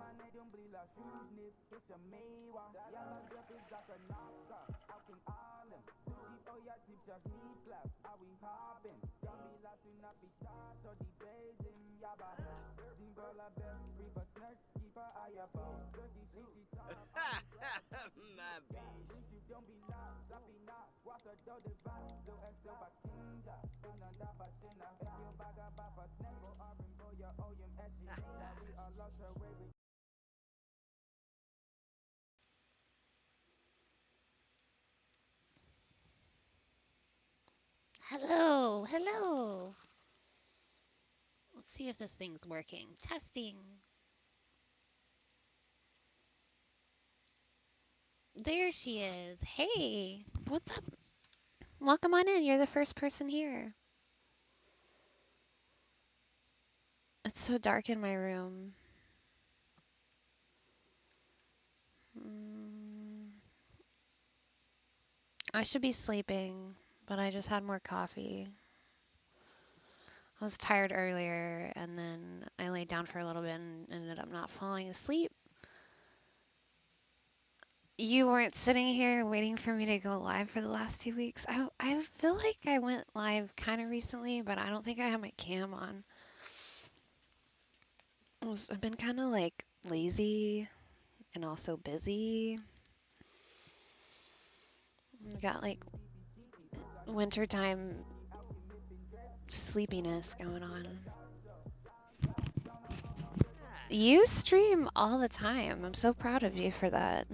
My beach. Hello, hello. Let's see if this thing's working. Testing. There she is. Hey, what's up? Welcome on in. You're the first person here. It's so dark in my room. Mm, I should be sleeping, but I just had more coffee. I was tired earlier, and then I laid down for a little bit and ended up not falling asleep. You weren't sitting here waiting for me to go live for the last 2 weeks. I feel like I went live kind of recently, but I don't think I have my cam on. I've been kind of like lazy and also busy. I got like wintertime sleepiness going on. You stream all the time. I'm so proud of you for that.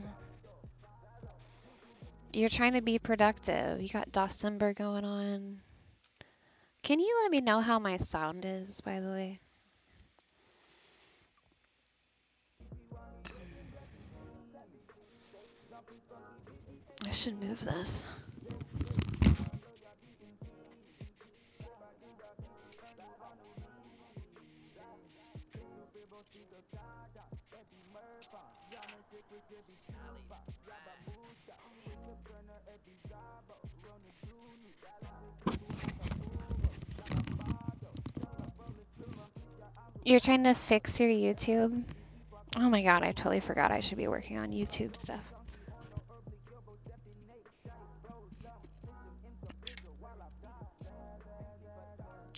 You're trying to be productive. You got December going on. Can you let me know how my sound is, by the way? I should move this. You're trying to fix your YouTube? Oh my god, I totally forgot I should be working on YouTube stuff.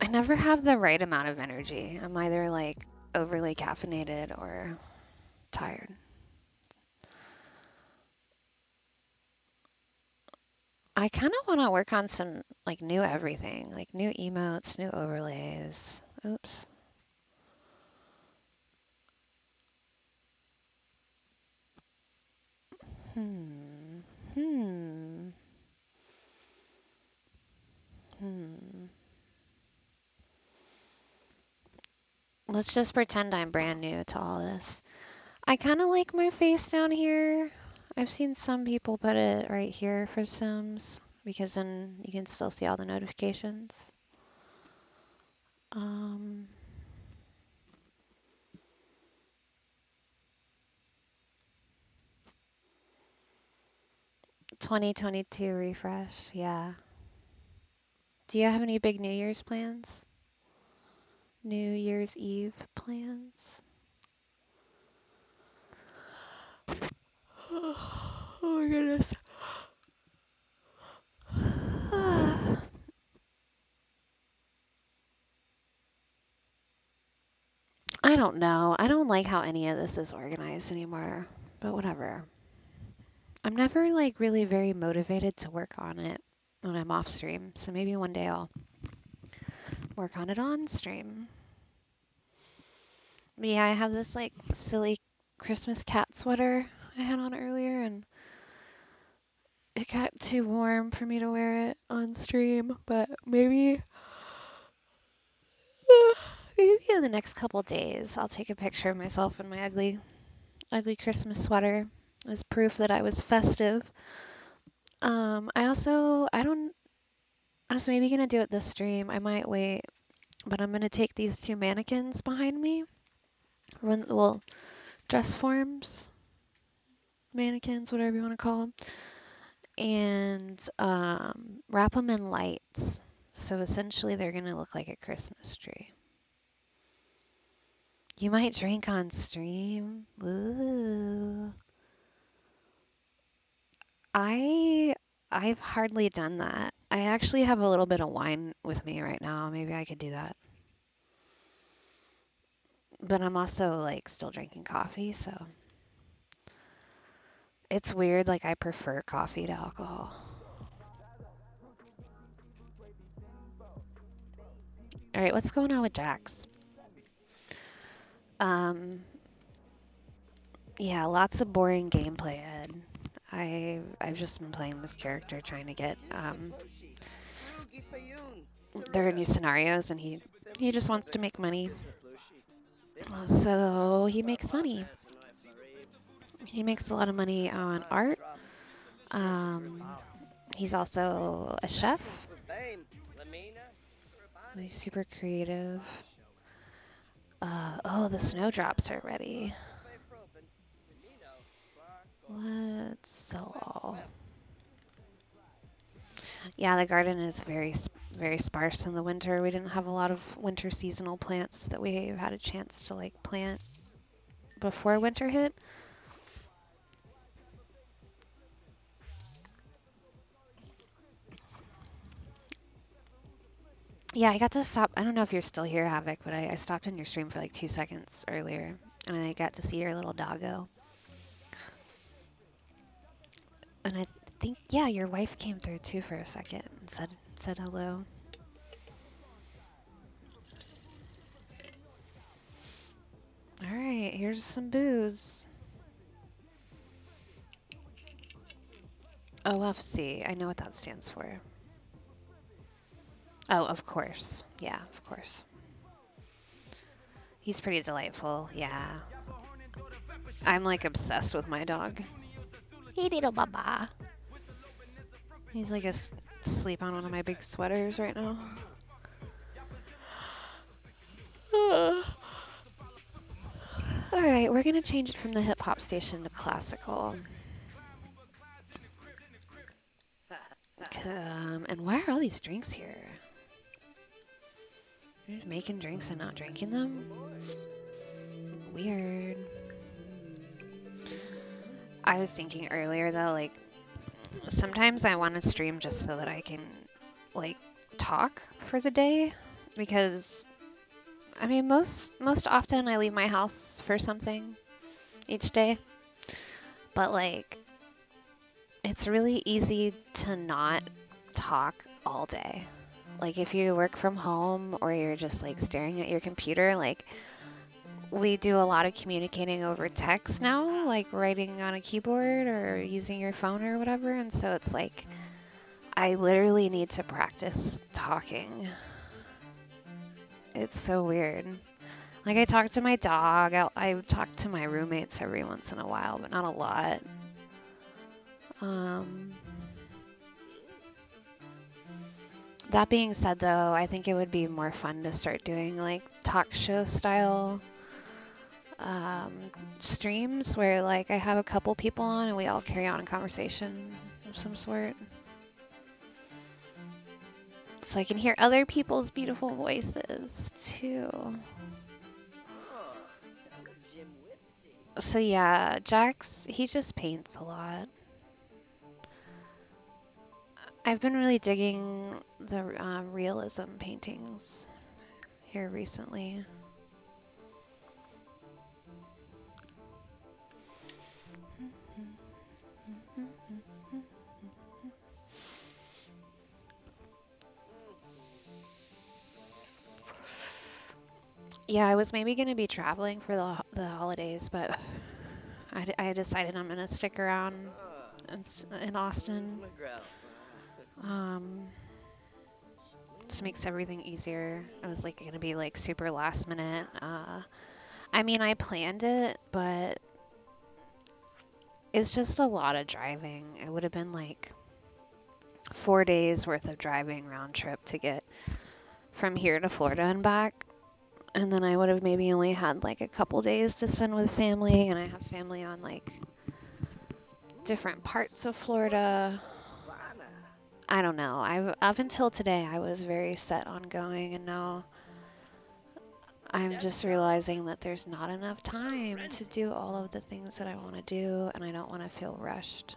I never have the right amount of energy. I'm either like overly caffeinated or tired. I kind of want to work on some like new everything, like new emotes, new overlays. Oops. Hmm. Hmm. Hmm. Let's just pretend I'm brand new to all this. I kind of like my face down here. I've seen some people put it right here for Sims because then you can still see all the notifications. Um, 2022 refresh. Yeah. Do you have any big New Year's plans? New Year's Eve plans? Oh my goodness. I don't know. I don't like how any of this is organized anymore, but whatever. I'm never like really very motivated to work on it when I'm off stream, so maybe one day I'll work on it on stream. But yeah, I have this like silly Christmas cat sweater I had on earlier, and it got too warm for me to wear it on stream, but maybe maybe in the next couple days I'll take a picture of myself in my ugly Christmas sweater as proof that I was festive. I don't I was maybe gonna do it this stream. I might wait, but I'm gonna take these two mannequins behind me, well, dress forms, mannequins, whatever you want to call them, and wrap them in lights. So essentially, they're gonna look like a Christmas tree. You might drink on stream. Ooh. I I've hardly done that. I actually have a little bit of wine with me right now. Maybe I could do that. But I'm also like still drinking coffee, so it's weird. Like I prefer coffee to alcohol. All right, what's going on with Jax? Um, yeah, lots of boring gameplay, Ed. I've just been playing this character trying to get there are new scenarios, and he just wants to make money. So he makes money. He makes a lot of money on art. Um, he's also a chef. He's super creative. Oh, the snowdrops are ready. Let's sell all. Yeah, the garden is very sparse in the winter. We didn't have a lot of winter seasonal plants that we had a chance to like plant before winter hit. Yeah, I got to stop. I don't know if you're still here, Havoc, but I stopped in your stream for like 2 seconds earlier, and I got to see your little doggo. And I think, yeah, your wife came through too for a second and said hello. All right, here's some booze. OFC, I know what that stands for. Oh, of course. Yeah, of course. He's pretty delightful. Yeah. I'm like obsessed with my dog. Hey, little baba. He's like asleep on one of my big sweaters right now. All right, we're gonna change it from the hip hop station to classical. And why are all these drinks here? You're just making drinks and not drinking them? Weird. I was thinking earlier though, like sometimes I want to stream just so that I can like talk for the day because I mean most often I leave my house for something each day, but like it's really easy to not talk all day. Like if you work from home or you're just like staring at your computer, like we do a lot of communicating over text now, like writing on a keyboard or using your phone or whatever. And so it's like I literally need to practice talking. It's so weird. Like I talk to my dog, I talk to my roommates every once in a while, but not a lot. Um, that being said, though, I think it would be more fun to start doing like talk show style um, streams where like I have a couple people on and we all carry on a conversation of some sort. So I can hear other people's beautiful voices too. So yeah, Jax, he just paints a lot. I've been really digging the realism paintings here recently. Yeah, I was maybe going to be traveling for the holidays, but I decided I'm going to stick around in Austin. Just makes everything easier. It was like going to be like super last minute. I mean, I planned it, but it's just a lot of driving. It would have been like 4 days worth of driving round trip to get from here to Florida and back. And then I would have maybe only had like a couple days to spend with family, and I have family on like different parts of Florida. I don't know. Up until today, I was very set on going, and now I'm Let's just go. realizing that there's not enough Oh, time to Renzi. do all of the things that I want to do, and I don't want to feel rushed.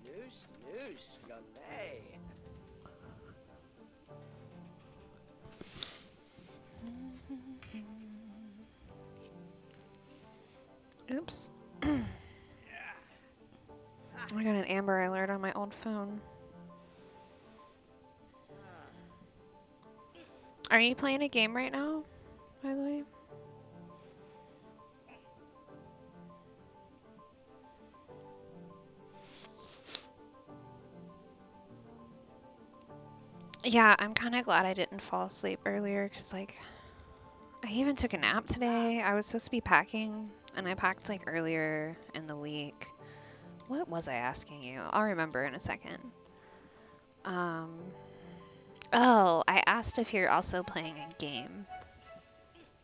Noosh, noosh, golay. Oops. I got an Amber Alert on my old phone. Are you playing a game right now, by the way? Yeah, I'm kind of glad I didn't fall asleep earlier because, like, I even took a nap today. I was supposed to be packing, and I packed, like, earlier in the week. What was I asking you? I'll remember in a second. Um, oh, I asked if you're also playing a game.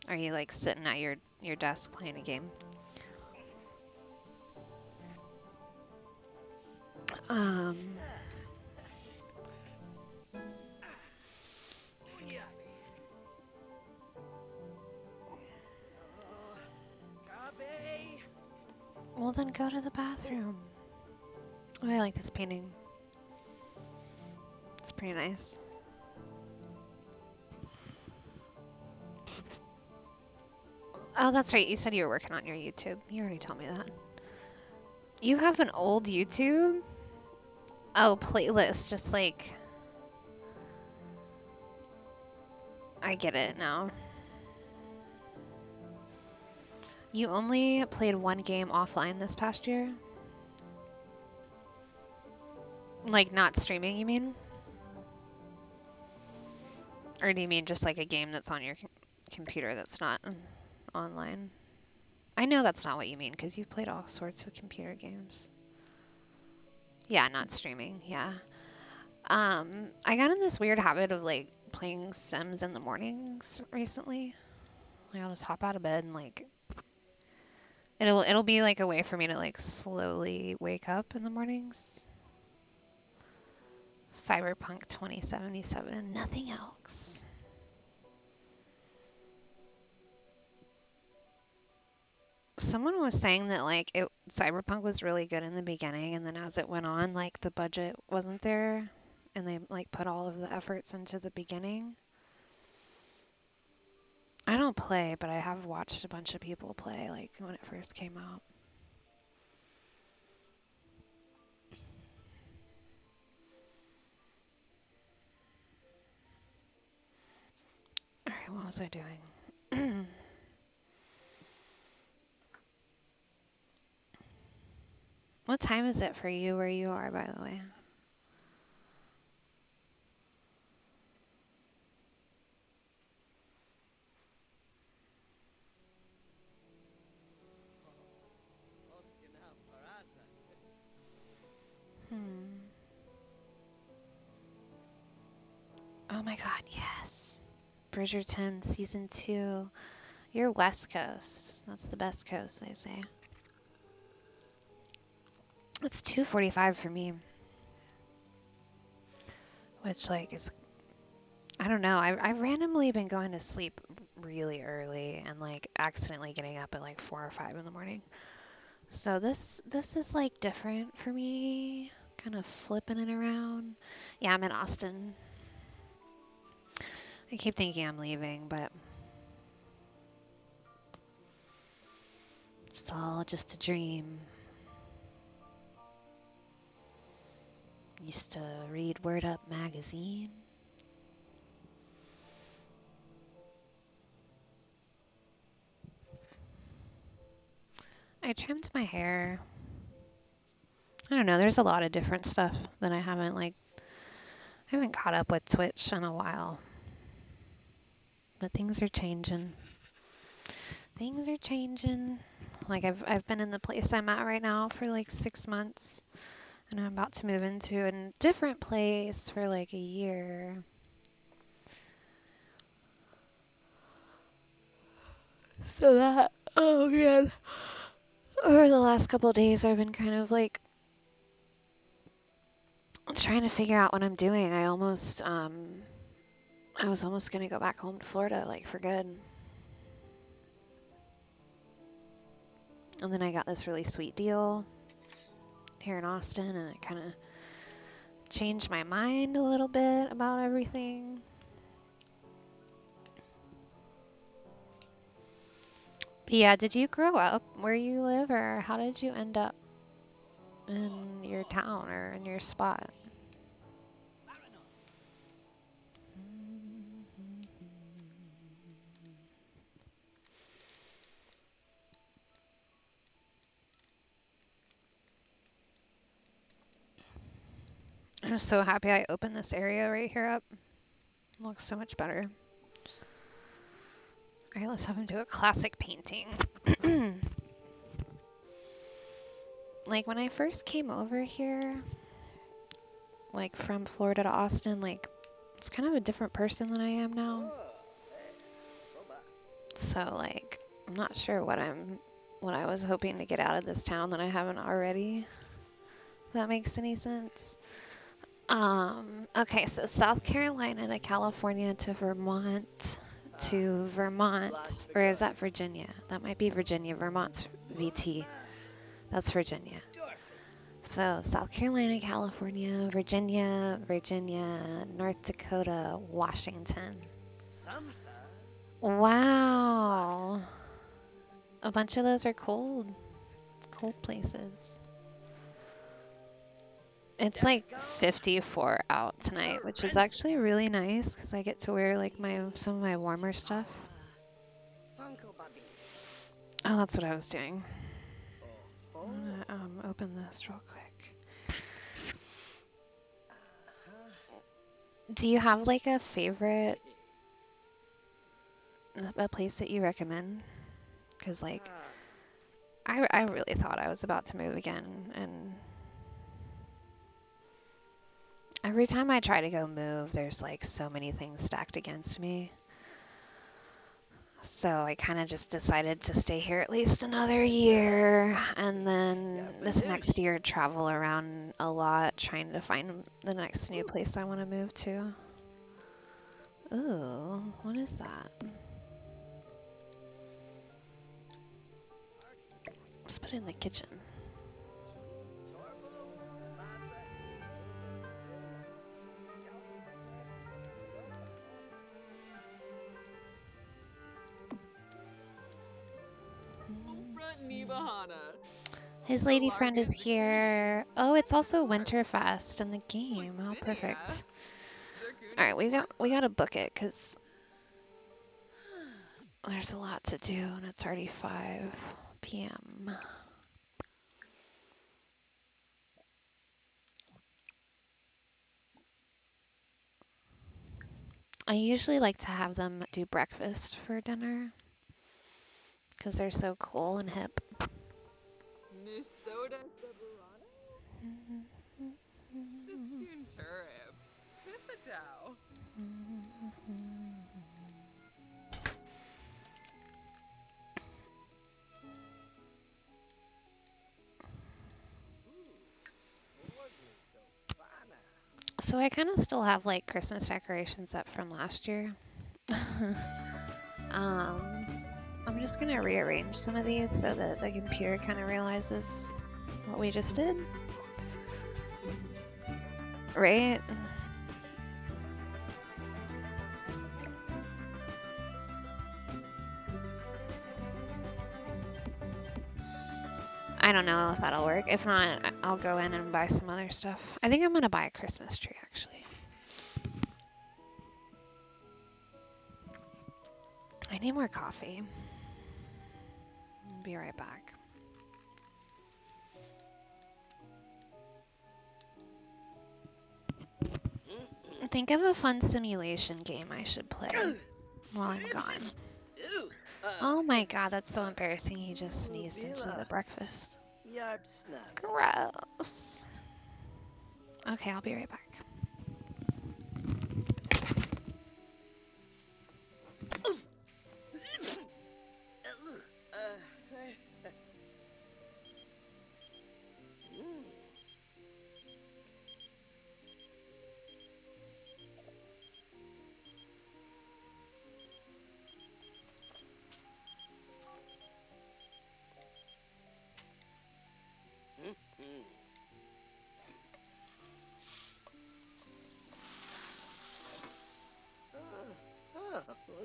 Are you, like, sitting at your desk playing a game? Um, Unyabi. Gabe. well, then go to the bathroom. Oh, I like this painting. It's pretty nice. Oh, that's right. You said you were working on your YouTube. You already told me that. You have an old YouTube? Oh, playlist. Just like, I get it now. You only played one game offline this past year? Like, not streaming, you mean? Or do you mean just like a game that's on your computer that's not online? I know that's not what you mean because you've played all sorts of computer games. Yeah, not streaming. Yeah. I got in this weird habit of like playing Sims in the mornings recently. Like, I'll just hop out of bed and like it'll be like a way for me to like slowly wake up in the mornings. Cyberpunk 2077, nothing else. Someone was saying that like Cyberpunk was really good in the beginning, and then as it went on, like the budget wasn't there, and they like put all of the efforts into the beginning. I don't play, but I have watched a bunch of people play like when it first came out. All right, what was I doing? What time is it for you where you are, by the way? Oskina Paraza. Hmm. Oh my God, yes. Bridgerton season 2. You're West Coast. That's the best coast, they say. It's 2:45 for me, which like is I don't know. I've randomly been going to sleep really early and like accidentally getting up at like 4 or 5 in the morning. So this is like different for me, kind of flipping it around. Yeah, I'm in Austin. I keep thinking I'm leaving, but it's all just a dream. Used to read Word Up magazine. I trimmed my hair. I don't know, there's a lot of different stuff that I haven't caught up with Twitch in a while. But things are changing. Things are changing. Like I've been in the place I'm at right now for like 6 months, and I'm about to move into a different place for like a year. So that, oh man. Over the last couple of days, I've been kind of like trying to figure out what I'm doing. I was almost gonna go back home to Florida, like for good. And then I got this really sweet deal here in Austin, and it kind of changed my mind a little bit about everything. Yeah, did you grow up where you live, or how did you end up in your town or in your spot? I'm so happy I opened this area right here up. It looks so much better. All right, let's have him do a classic painting. Like when I first came over here, like from Florida to Austin, like it's kind of a different person than I am now. So like I'm not sure what I was hoping to get out of this town that I haven't already. If that makes any sense. Okay, so South Carolina to California to Vermont, or is that Virginia? That might be Virginia. Vermont's VT. That's Virginia. So South Carolina, California, Virginia, North Dakota, Washington. Wow. A bunch of those are cold places. It's like 54 out tonight, which is actually really nice because I get to wear like some of my warmer stuff. Oh, that's what I was doing. I'm gonna open this real quick. Do you have like a favorite, a place that you recommend? Because like I really thought I was about to move again, and every time I try to go move, there's like so many things stacked against me. So I kind of just decided to stay here at least another year, and then this next year travel around a lot, trying to find the next new place I want to move to. Ooh, what is that? Let's put it in the kitchen. His lady friend is here. Oh, it's also Winterfest in the game. How perfect. All right, we gotta book it because there's a lot to do, and it's already 5 p.m. I usually like to have them do breakfast for dinner because they're so cool and hip. So I kind of still have like Christmas decorations up from last year. I'm just gonna rearrange some of these so that the computer kind of realizes what we just did. Right? I don't know if that'll work. If not, I'll go in and buy some other stuff. I think I'm gonna buy a Christmas tree actually. I need more coffee. I'll be right back. Think of a fun simulation game I should play while I'm gone. Oh my god, that's so embarrassing. He just sneezed into the breakfast. Gross. Okay, I'll be right back.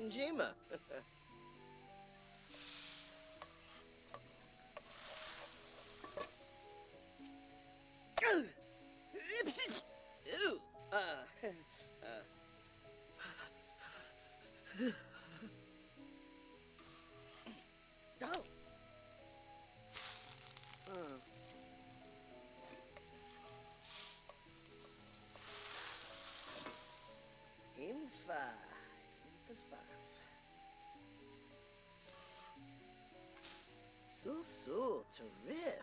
Njima. Ew. Oh. Infa. Impasparf. So, terrific.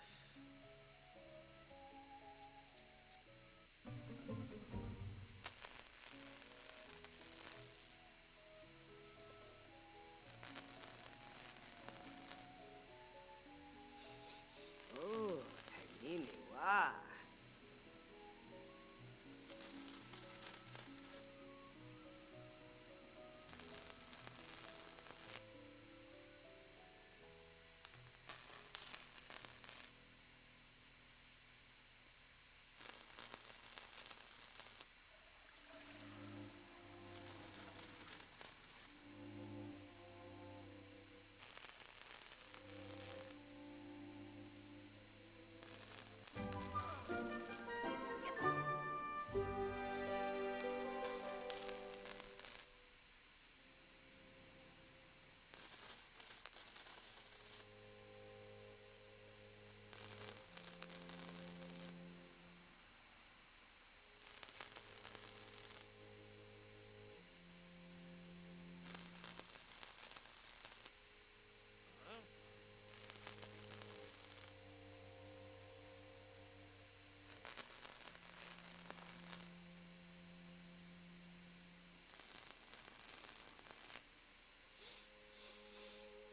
Oh, Taimini, wa.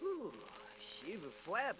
Ooh, Shiva Flab.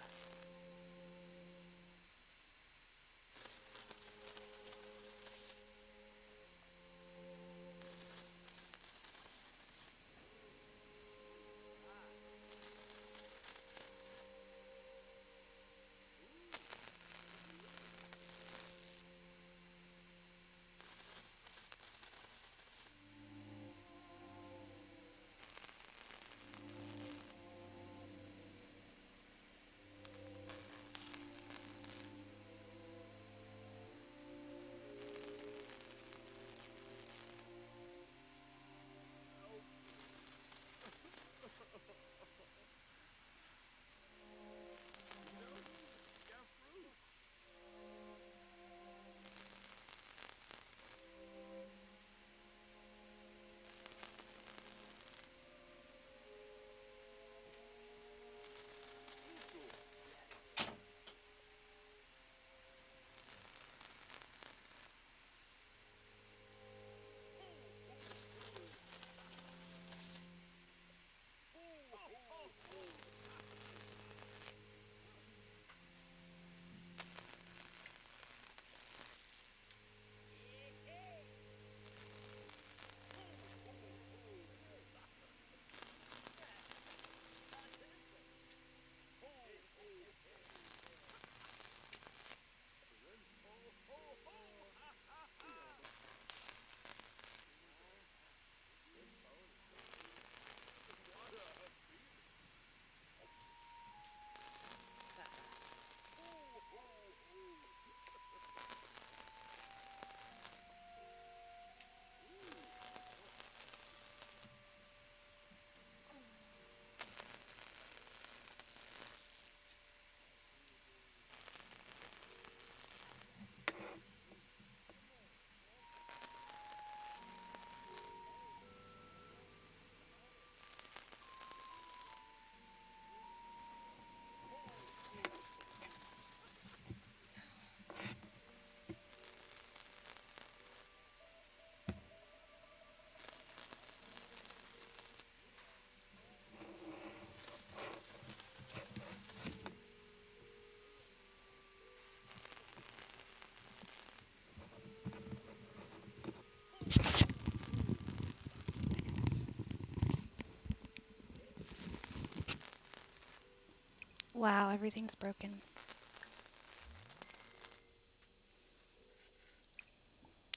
Wow, everything's broken.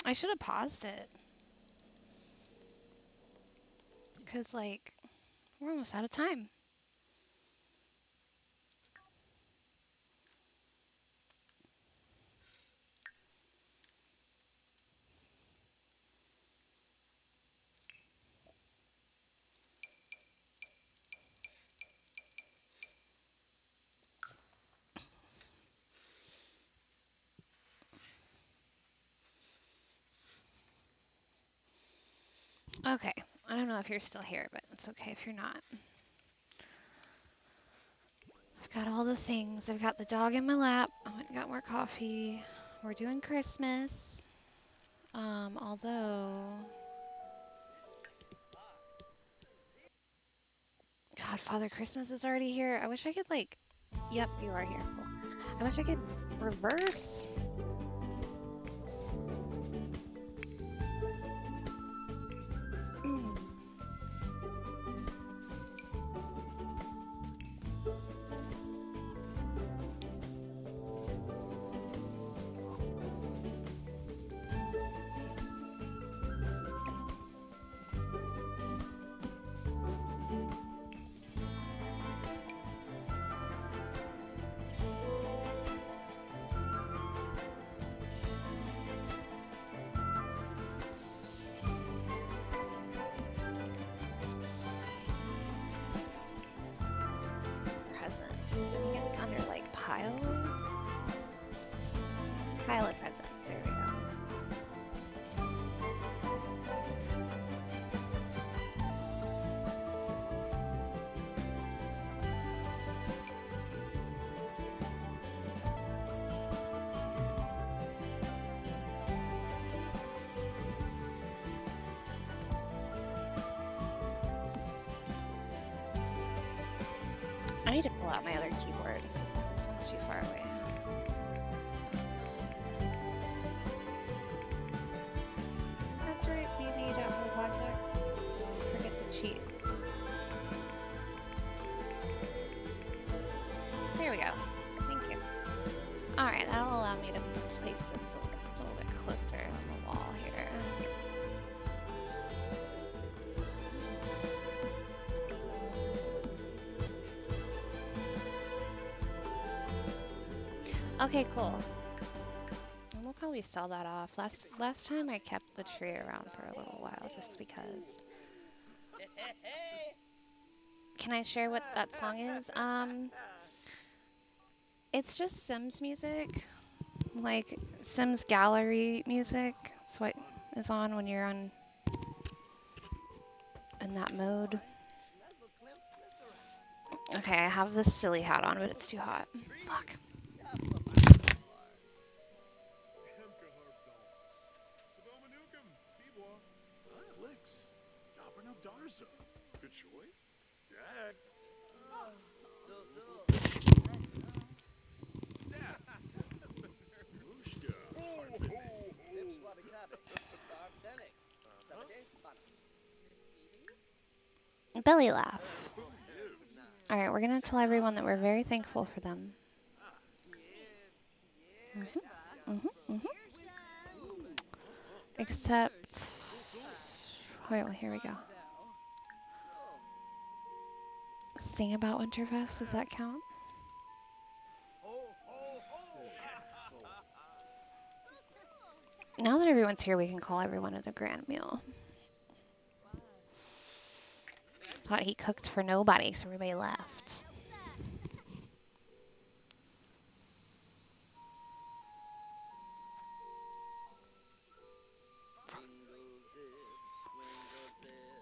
I should have paused it. Because, like, We're almost out of time. Okay, I don't know if you're still here, but it's okay if you're not. I've got all the things. I've got the dog in my lap. I went and got more coffee. We're doing Christmas. Although, God, Father Christmas is already here. I wish I could like, yep, you are here. Cool. I wish I could reverse. Present. Under like pile of presents. There we go. I need to pull out my other keyboard since this one's too far away. That's right, BB download project. Forget to cheat. There we go. Thank you. Alright, that'll allow me to place this a little bit closer on the wall here. Okay, cool. And we'll probably sell that off. Last time I kept the tree around for a little while just because. Can I share what that song is? It's just Sims music. Like Sims gallery music. That's what is on when you're in that mode. Okay, I have this silly hat on, but it's too hot. Fuck. Flicks. Yabrano Darza. Good choy. Dad. Dad. Mushka. Belly laugh. Alright, we're gonna tell everyone that we're very thankful for them. Except... Wait, here we go. Sing about Winterfest, does that count? Now that everyone's here, we can call everyone at the grand meal. Thought he cooked for nobody, so everybody left.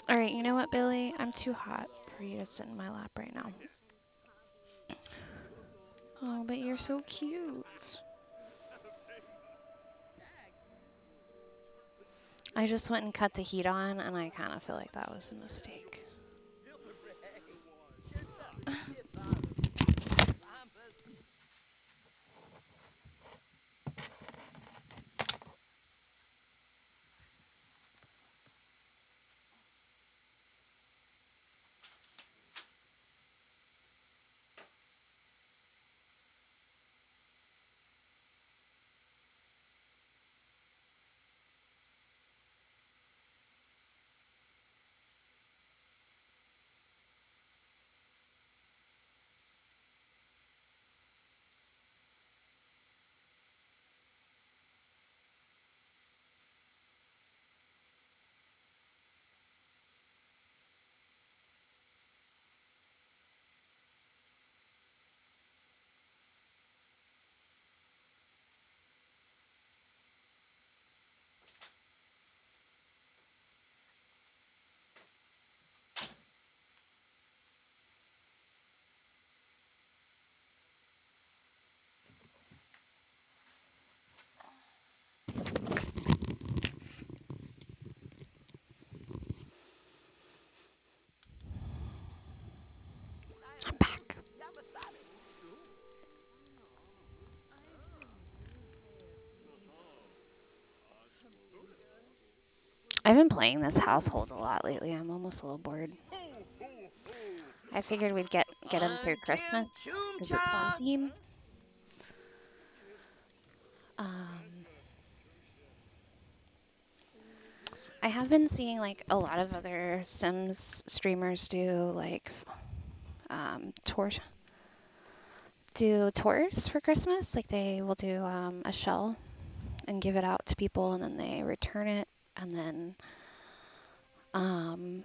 Alright, you know what, Billy? I'm too hot for you to sit in my lap right now. Oh, but you're so cute. I just went and cut the heat on, and I kind of feel like that was a mistake. I've been playing this household a lot lately. I'm almost a little bored. Ho, ho, ho. I figured we'd get them through Kim Christmas Choom because it's on Cha. theme. Um, I have been seeing like a lot of other Sims streamers do like tours for Christmas. Like they will do a shell and give it out to people, and then they return it, and then um,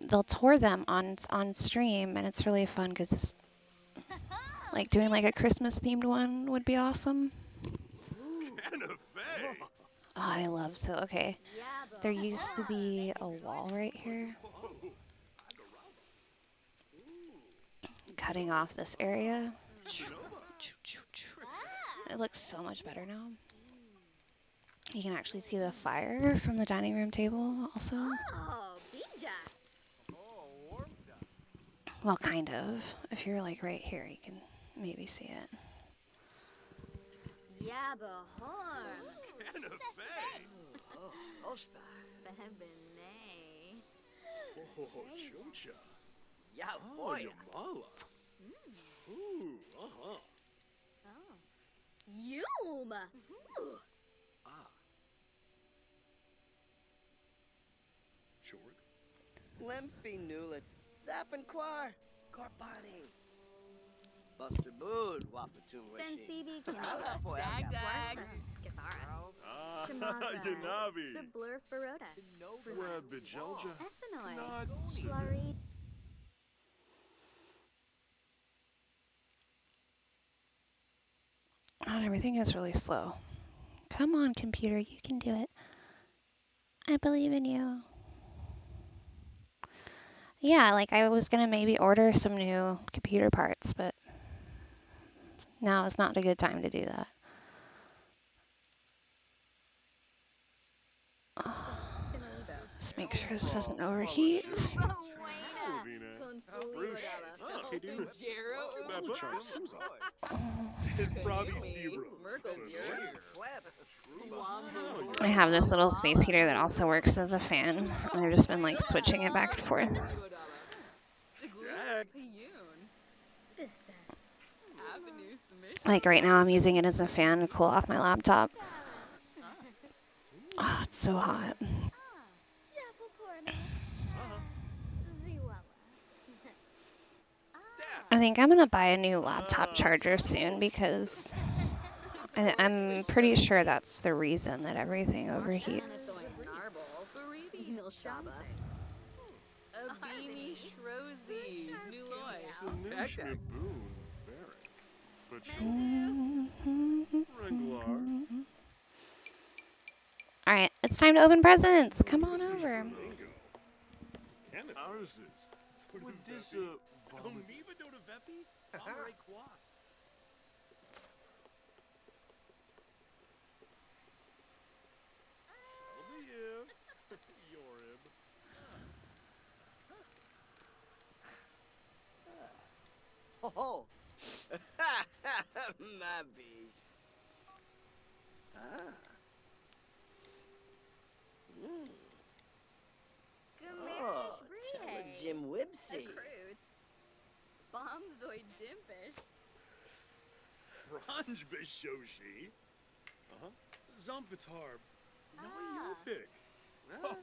they'll tour them on stream, and it's really fun because like doing like a Christmas themed one would be awesome. Anna Faye. Oh, I love so okay. There used to be a wall right here cutting off this area. It looks so much better now. You can actually see the fire from the dining room table also. Well, kind of. If you're like right here, you can maybe see it. Anna Faye. Oshpa. Oh, Chocha. Ya Oh, boy. Yamala. Ooh, uh-huh. Ah. Chorg. Lemfi Nulitz. Zappenquar. Corpani. Buster Bood. Wafatun Wishi. Dag dag. Ah, Yanabi. Blur Baroda. Web Bijelja. Essenoi. Nuts. Flurry. Oh, everything is really slow. Come on, computer, you can do it. I believe in you. Yeah, like I was gonna maybe order some new computer parts, but now is not a good time to do that. Just make sure this doesn't overheat. Bruce. Kedu. Bappa Susan. And Froggy Zebra. I have this little space heater that also works as a fan, and I've just been like switching it back and forth. Dag. Like right now I'm using it as a fan to cool off my laptop. Oh, it's so hot. I think I'm gonna buy a new laptop charger soon because I'm pretty sure that's the reason that everything overheats. Abini Shrozes. Nuloy. Sanish Miboon. Varric. But All Frenglar. right, it's time to open presents. Come on over. Ours is. Would this Oniva Dota Vepi? Alright, Qua. Yorib. Oh. My beast. Ah. Mm. Oh, tell it Jim Wibsey. Bombzoid Dimpish. Franj Bishoshi. Uh-huh. Zombatarb. No, your pick. Huh?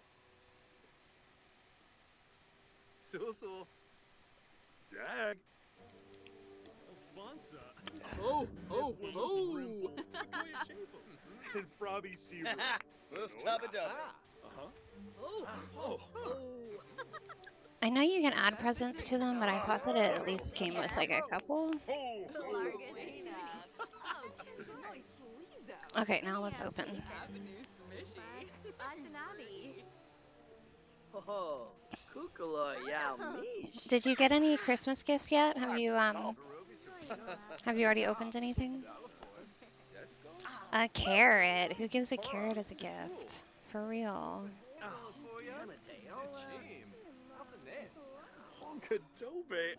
Sul. Dag. Alfonso. Oh. And Frobby Seaver. Woof tubba dubba. Oh. I know you can add presents to them, but I thought that it at least came with like a couple. Ho. Okay, now let's open. Oh, Kukula Yao Mish. Did you get any Christmas gifts yet? Have you already opened anything? A carrot. Who gives a carrot as a gift? For real. Honka Dobe.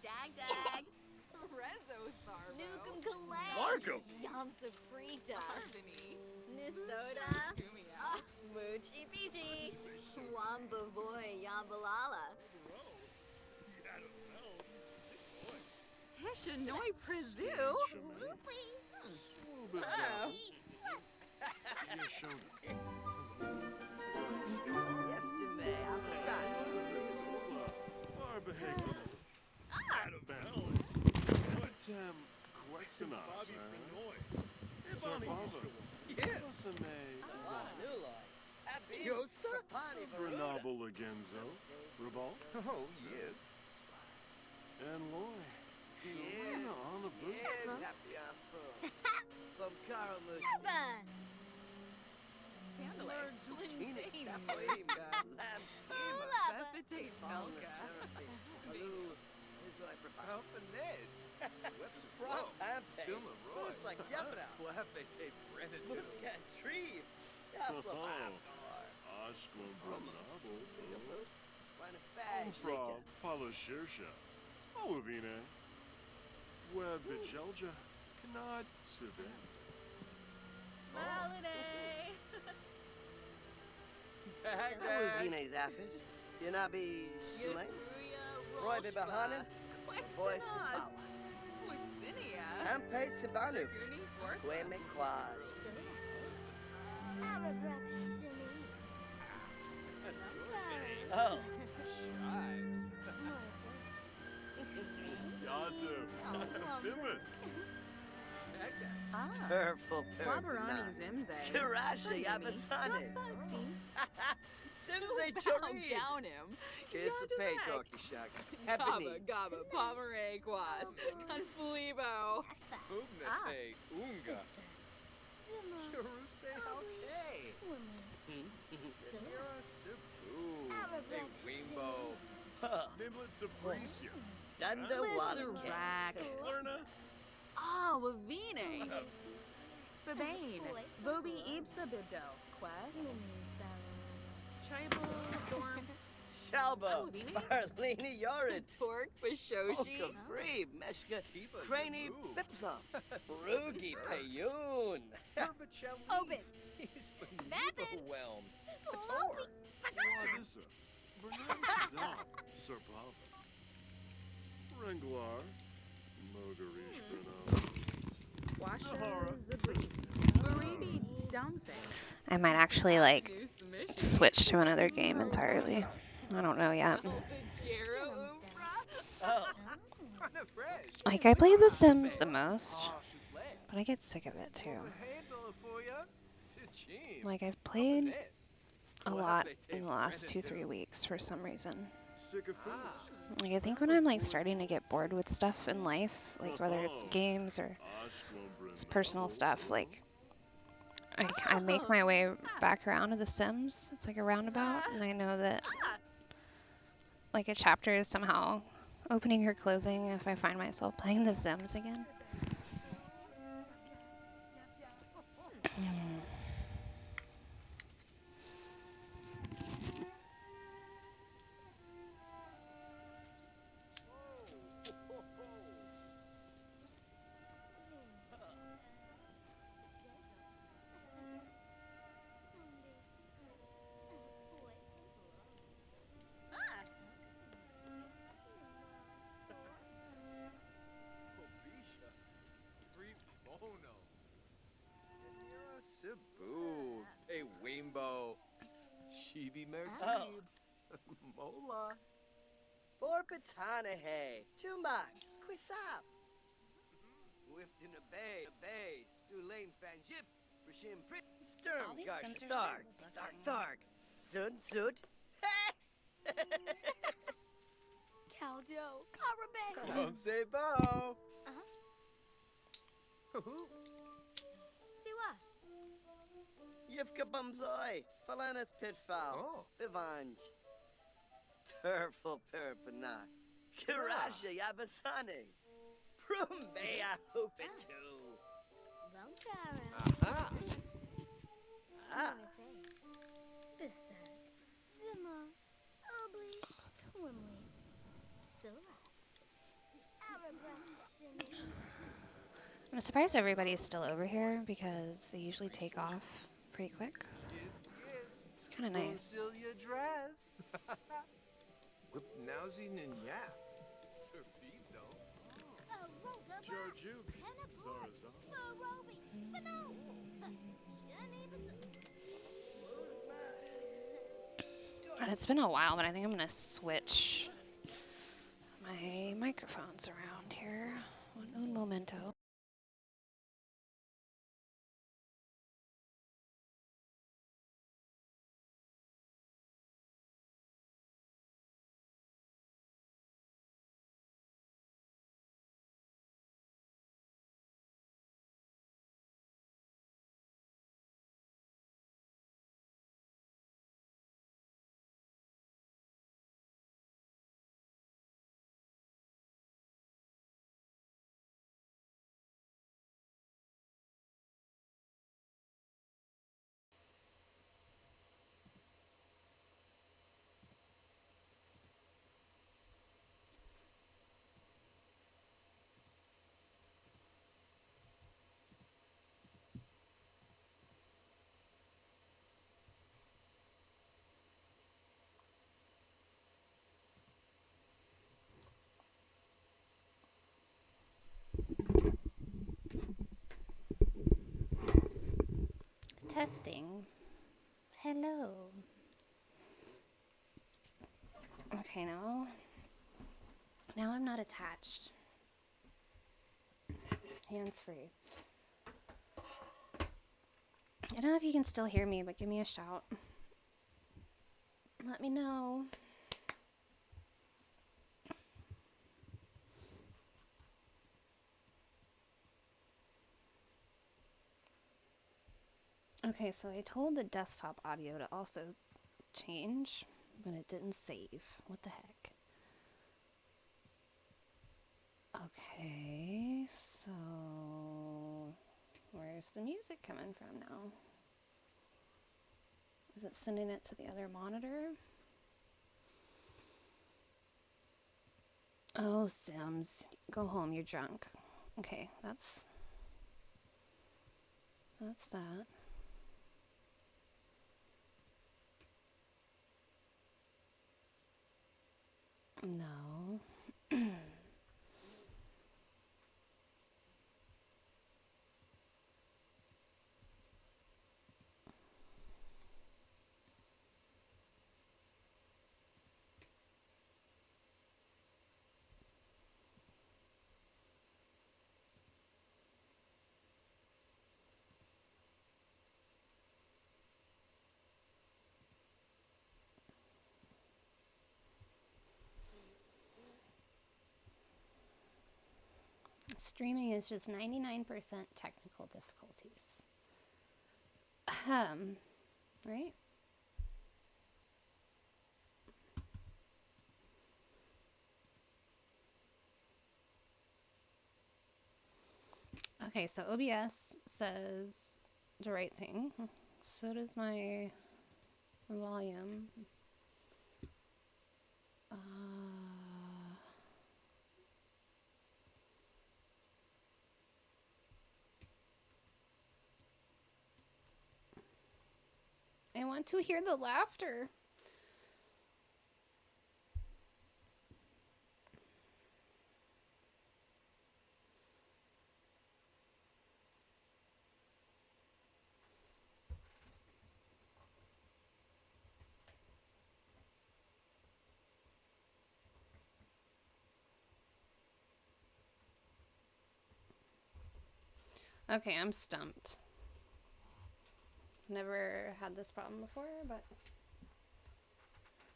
Dag. Rezotharbo. Nukum Kalay. Marco. Yam Saprita. Nissoda. Moochie Peachy. Wamba Voy Yambalala. Hishanoi Prezu. Yeftime, Amasan. Nuloi. Yosta? Renable Lagenzo. Ribal. Oh, yes. And Loy. Sharina on the boot. Happy Bumkaro Mush. Candler. Lindsay Zappa. Moiska. Lamb. Befete Pelka. Kalu. Hizoi Brabant. Alphanese. Sweps Front Pampe. Silla Roy. Moose like Jeffna. Twafete Brennetu. Muska Tree. Yafla Babdor. Ashkwan Brunabo. Singafood. One Fag. Frog. Palashirsha. Owavine. Fwebijelja. Kanad Sibe. Holiday. Vine Zaffis. Yanabi Skulane. Roy Bibahanan. Voice Bala. Wixinia. Ampe Tibanu. Goonies Square McQuaz. Oh. Chives. Yazoo. Bimbus. Ah. Purple Wabarani Purple. Zimze. Kirasha Yabasane. Simse Bow Chori. down him. Kiss a pay, Dorky Shucks. Happy Gaba, Gaba, Pomeray, Quas, Confulibo. Ubnate. Unga. Sharuste Halkay. Mira Sibu. Hey, Wimbo. Niblet Sabricia. Dunda Wallace. Rack. Lerna. Ah, Wavine. Babane. Vobi Ibsa Bibdo. Quest. Tribal Dorm. Shalbo. Oh, Vini? Barlini Yorid. Torque Bashoshi. Free. Meshka. Craney Bipsum. Rugi Payoon. Open. He's been Babin. overwhelmed. Loki. Wadissa. Bernard Serpava. Renglar. Mogarish Bruno. Washa Zabris. Maribi Domse. I might actually like New submission. switch to another game entirely. I don't know yet. Jero Umbra. Oh. Like I play The Sims the most, but I get sick of it too. Like I've played a lot in the last 2-3 weeks for some reason. Like I think when I'm like starting to get bored with stuff in life, like whether it's games or it's personal stuff, like I make my way back around to The Sims. It's like a roundabout, and I know that like a chapter is somehow opening or closing if I find myself playing The Sims again. Cebu. Hey, Wimbo. Chibi Oh. Merkib. Mola. Borpatanahe. Tumbak. Quisap. Wiftin a bay. Stulane Fanjip. Rishim Prit. Sturm. these Garsh. Sims are Tharg. so Tharg. Sun. Sud. Caljo. Arabe. Come say bo. Siwa. Yivka Bumzoi. Falanas Pitfall. Oh. Bivanj. Turful Perpana. Kirasha Yabasane. Prumbea Hoopitu. Aha. Ah. I'm surprised everybody's still over here because they usually take off pretty quick. Kind of nice. Celia dress. Whip nowsy and yap. Surfito. Jarjuk. Zarazar. And it's been a while, but I think I'm gonna switch my microphones around here. Un momento. Testing. Hello. Okay, now I'm not attached. Hands free. I don't know if you can still hear me, but give me a shout. Let me know. Okay, so I told the desktop audio to also change, but it didn't save. What the heck? Okay, so where's the music coming from now? Is it sending it to the other monitor? Oh, Sims, go home, you're drunk. Okay, that's that. No. Streaming is just 99% technical difficulties. Right? Okay, so OBS says the right thing. So does my volume. I want to hear the laughter. Okay, I'm stumped. Never had this problem before, but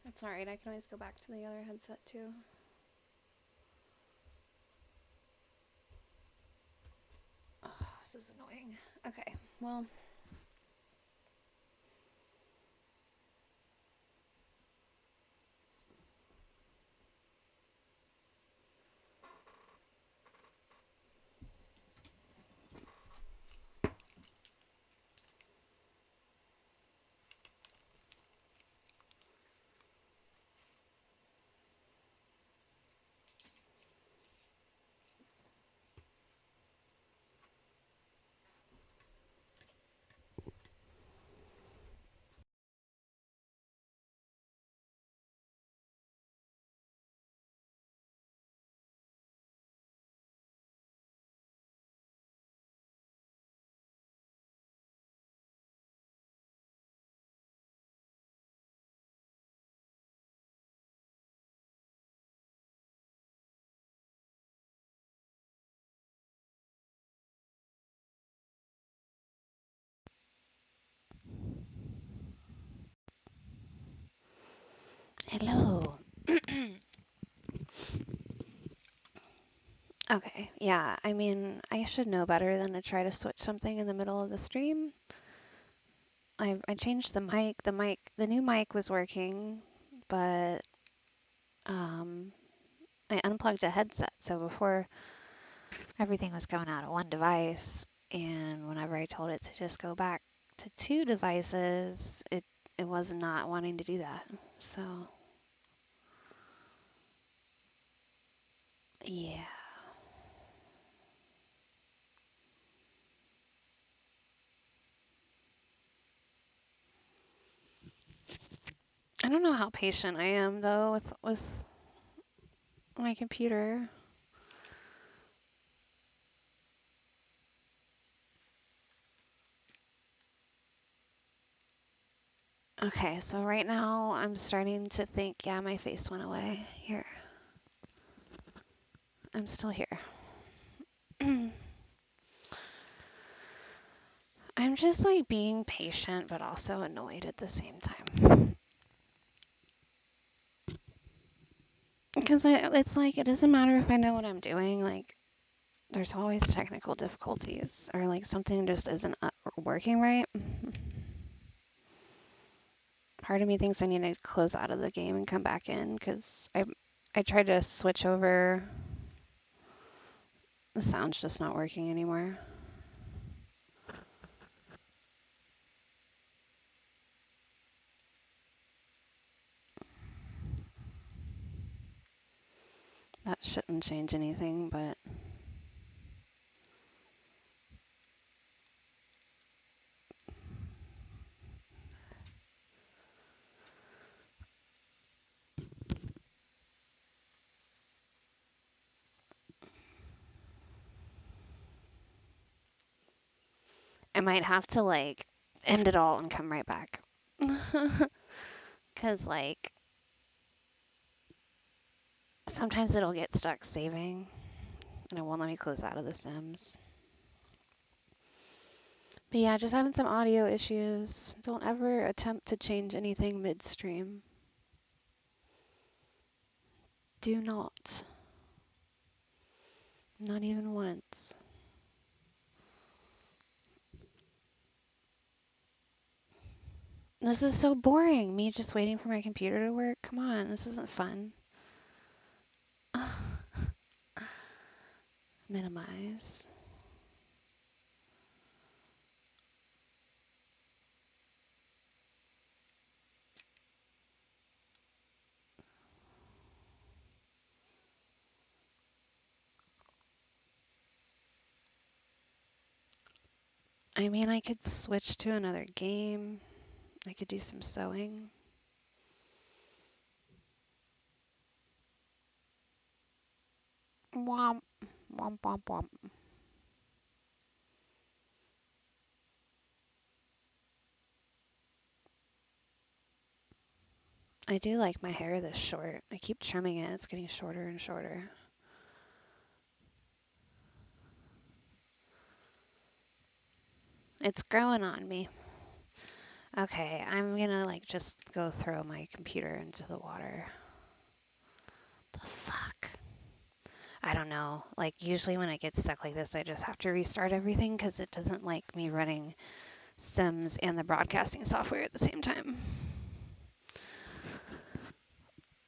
it's alright. I can always go back to the other headset too. Oh, this is annoying. Okay, well. Hello. Okay, yeah, I mean, I should know better than to try to switch something in the middle of the stream. I changed the mic. The new mic was working, but um, I unplugged a headset. So before everything was coming out of one device, and whenever I told it to just go back to two devices, it was not wanting to do that. So yeah, I don't know how patient I am though with my computer. Okay, so right now I'm starting to think, yeah, my face went away. Here, I'm still here. I'm just like being patient, but also annoyed at the same time. Because it's like, it doesn't matter if I know what I'm doing, like, there's always technical difficulties, or like something just isn't working right. Part of me thinks I need to close out of the game and come back in, because I tried to switch over. The sound's just not working anymore. That shouldn't change anything, but I might have to like end it all and come right back. Because like sometimes it'll get stuck saving and it won't let me close out of the Sims. But yeah, just having some audio issues. Don't ever attempt to change anything midstream. Do not. Not even once. This is so boring. Me just waiting for my computer to work. Come on, this isn't fun. Minimize. I mean, I could switch to another game. I could do some sewing. Womp. Womp, womp, womp. I do like my hair this short. I keep trimming it. It's getting shorter and shorter. It's growing on me. Okay, I'm gonna like just go throw my computer into the water. The fuck? I don't know. Like usually when it gets stuck like this, I just have to restart everything because it doesn't like me running Sims and the broadcasting software at the same time.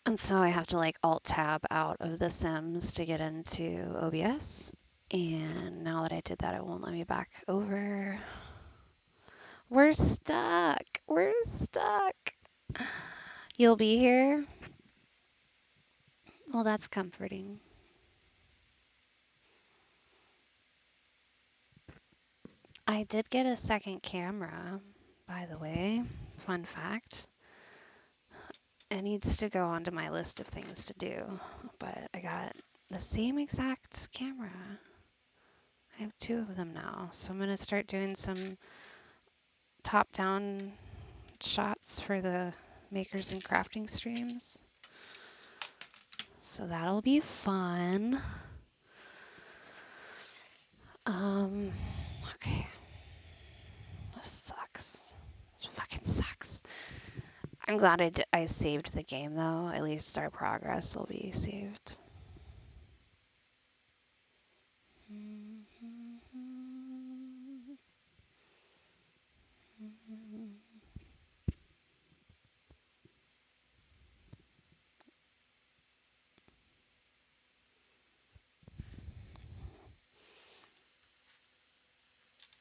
And so I have to like alt tab out of the Sims to get into OBS. And now that I did that, it won't let me back over. We're stuck. We're stuck. You'll be here? Well, that's comforting. I did get a second camera, by the way. Fun fact. It needs to go onto my list of things to do, but I got the same exact camera. I have two of them now, so I'm going to start doing some top-down shots for the makers and crafting streams. So that'll be fun. Okay. This sucks. This fucking sucks. I'm glad I saved the game though. At least our progress will be saved.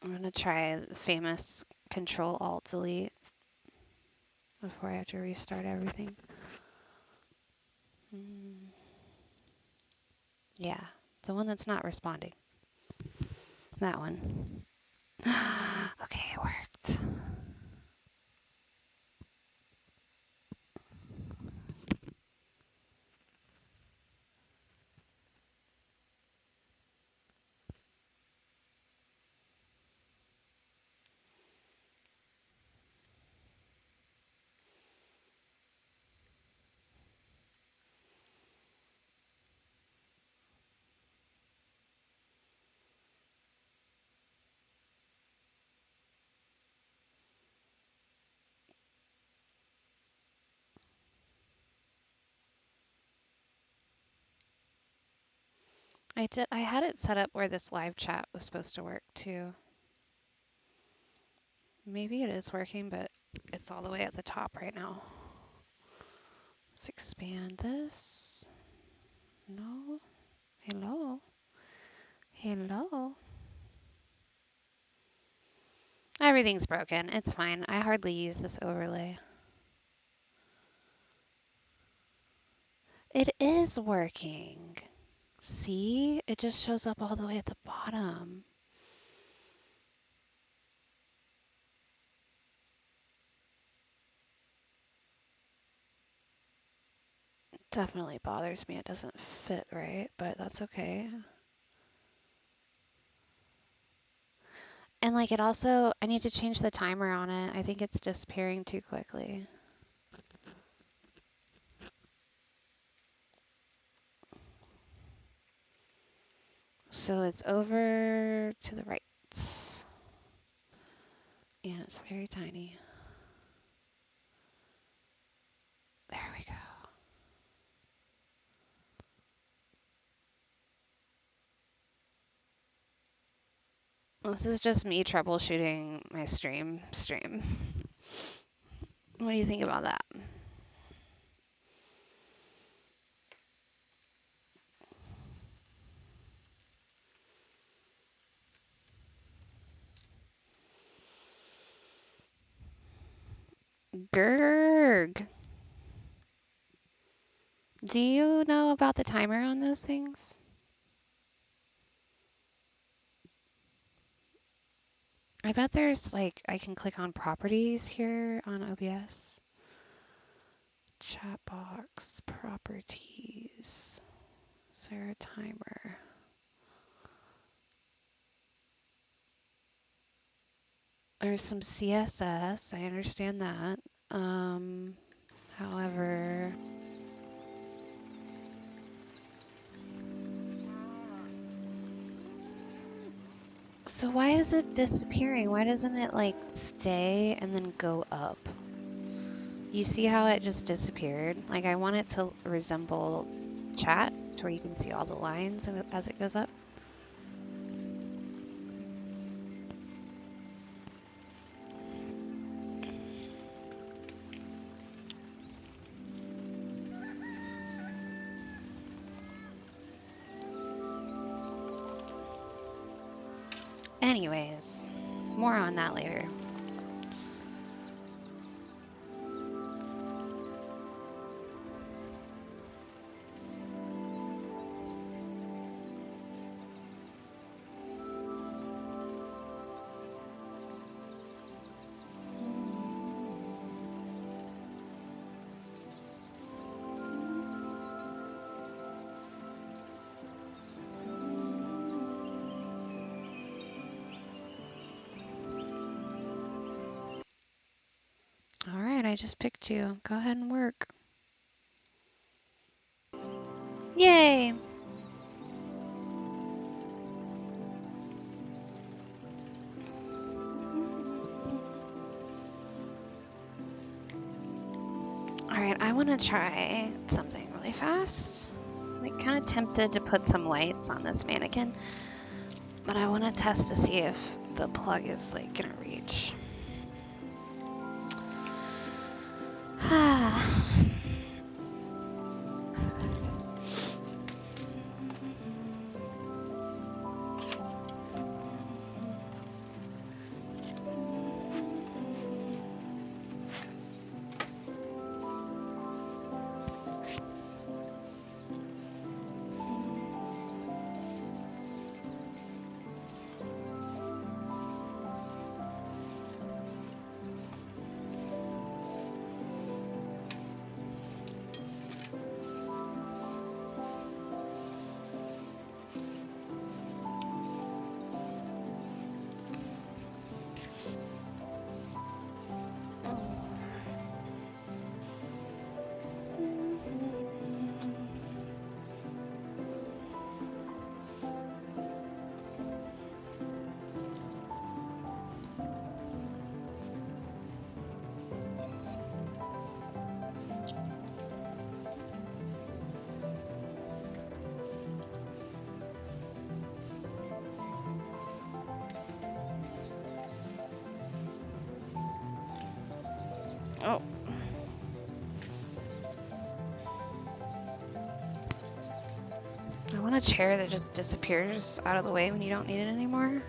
I'm gonna try the famous Control Alt Delete before I have to restart everything. Yeah, the one that's not responding. That one. Okay, it worked. I had it set up where this live chat was supposed to work too. Maybe it is working, but it's all the way at the top right now. Let's expand this. No. Hello. Hello. Everything's broken. It's fine. I hardly use this overlay. It is working. See? It just shows up all the way at the bottom. Definitely bothers me. It doesn't fit right, but that's okay. And like it also, I need to change the timer on it. I think it's disappearing too quickly. So it's over to the right. And it's very tiny. There we go. This is just me troubleshooting my stream. What do you think about that? Gerg. Do you know about the timer on those things? I bet there's like, I can click on properties here on OBS. Chat box, properties. Is there a timer? There's some CSS, I understand that. However, so why is it disappearing? Why doesn't it like stay and then go up? You see how it just disappeared? Like I want it to resemble chat where you can see all the lines as it goes up. Anyways, more on that later. All right, I just picked you. Go ahead and work. Yay! Alright, I want to try something really fast. I'm like, kind of tempted to put some lights on this mannequin, but I want to test to see if the plug is like gonna reach. Oh. I want a chair that just disappears out of the way when you don't need it anymore.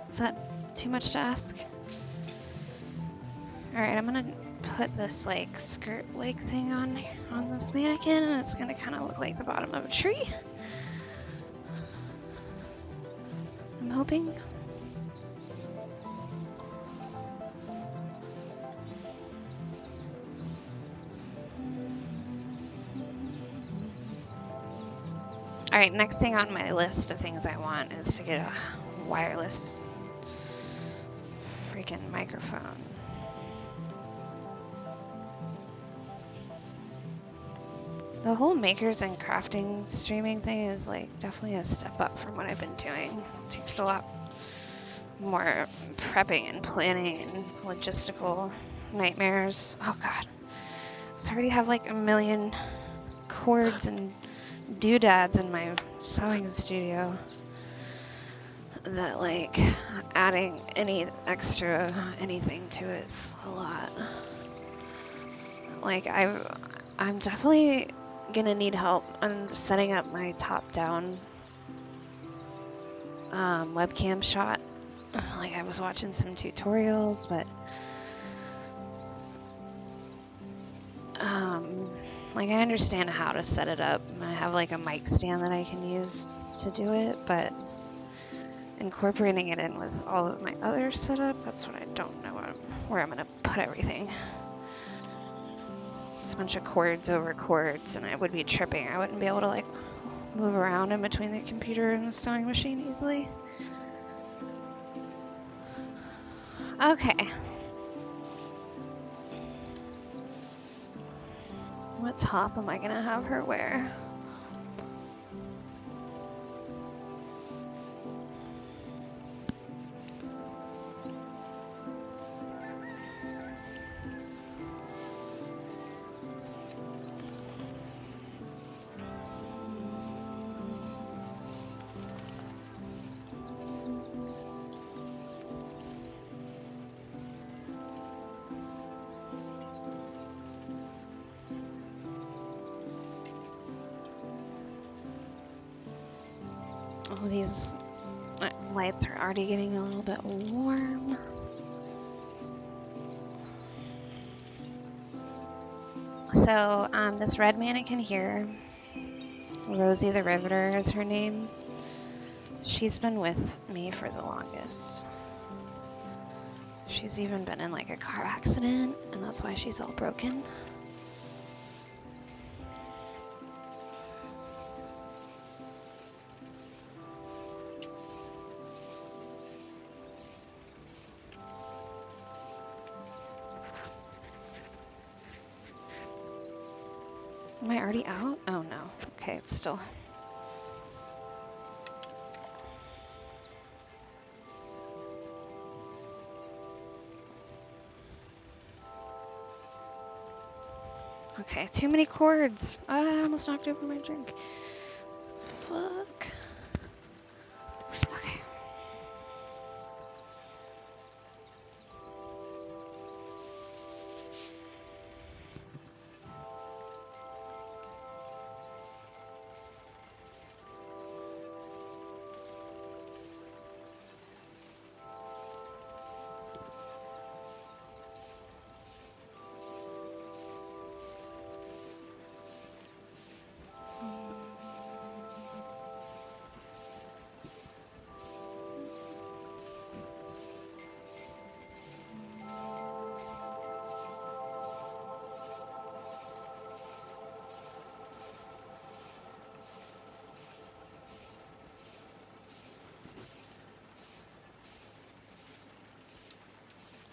Is that too much to ask? Alright, I'm gonna put this like skirt-like thing on this mannequin, and it's gonna kind of look like the bottom of a tree. I'm hoping. Alright, next thing on my list of things I want is to get a wireless freaking microphone. The whole makers and crafting streaming thing is like definitely a step up from what I've been doing. It takes a lot more prepping and planning and logistical nightmares. Oh god. So I already have like a million cords and doodads in my sewing studio that like adding any extra anything to it's a lot. Like I'm definitely gonna need help on setting up my top-down webcam shot. Like I was watching some tutorials, but like I understand how to set it up. I have like a mic stand that I can use to do it, but incorporating it in with all of my other setup, that's what I don't know where I'm gonna put everything. Just a bunch of cords over cords, and I would be tripping. I wouldn't be able to like move around in between the computer and the sewing machine easily. Okay. What top am I gonna have her wear? Oh, these lights are already getting a little bit warm. So, this red mannequin here, Rosie the Riveter is her name. She's been with me for the longest. She's even been in like a car accident, and that's why she's all broken. Am I already out? Oh no. Okay, it's still. Okay, too many chords. I almost knocked over my drink. Fuck. Okay.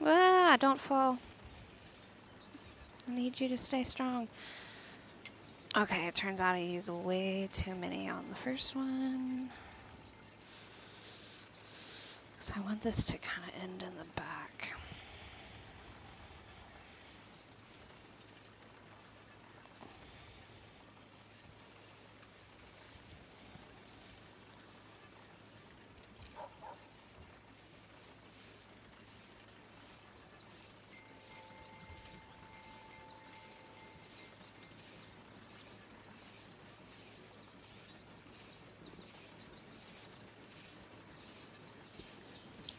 Ah, don't fall. I need you to stay strong. Okay, it turns out I used way too many on the first one. So I want this to kind of end in the back.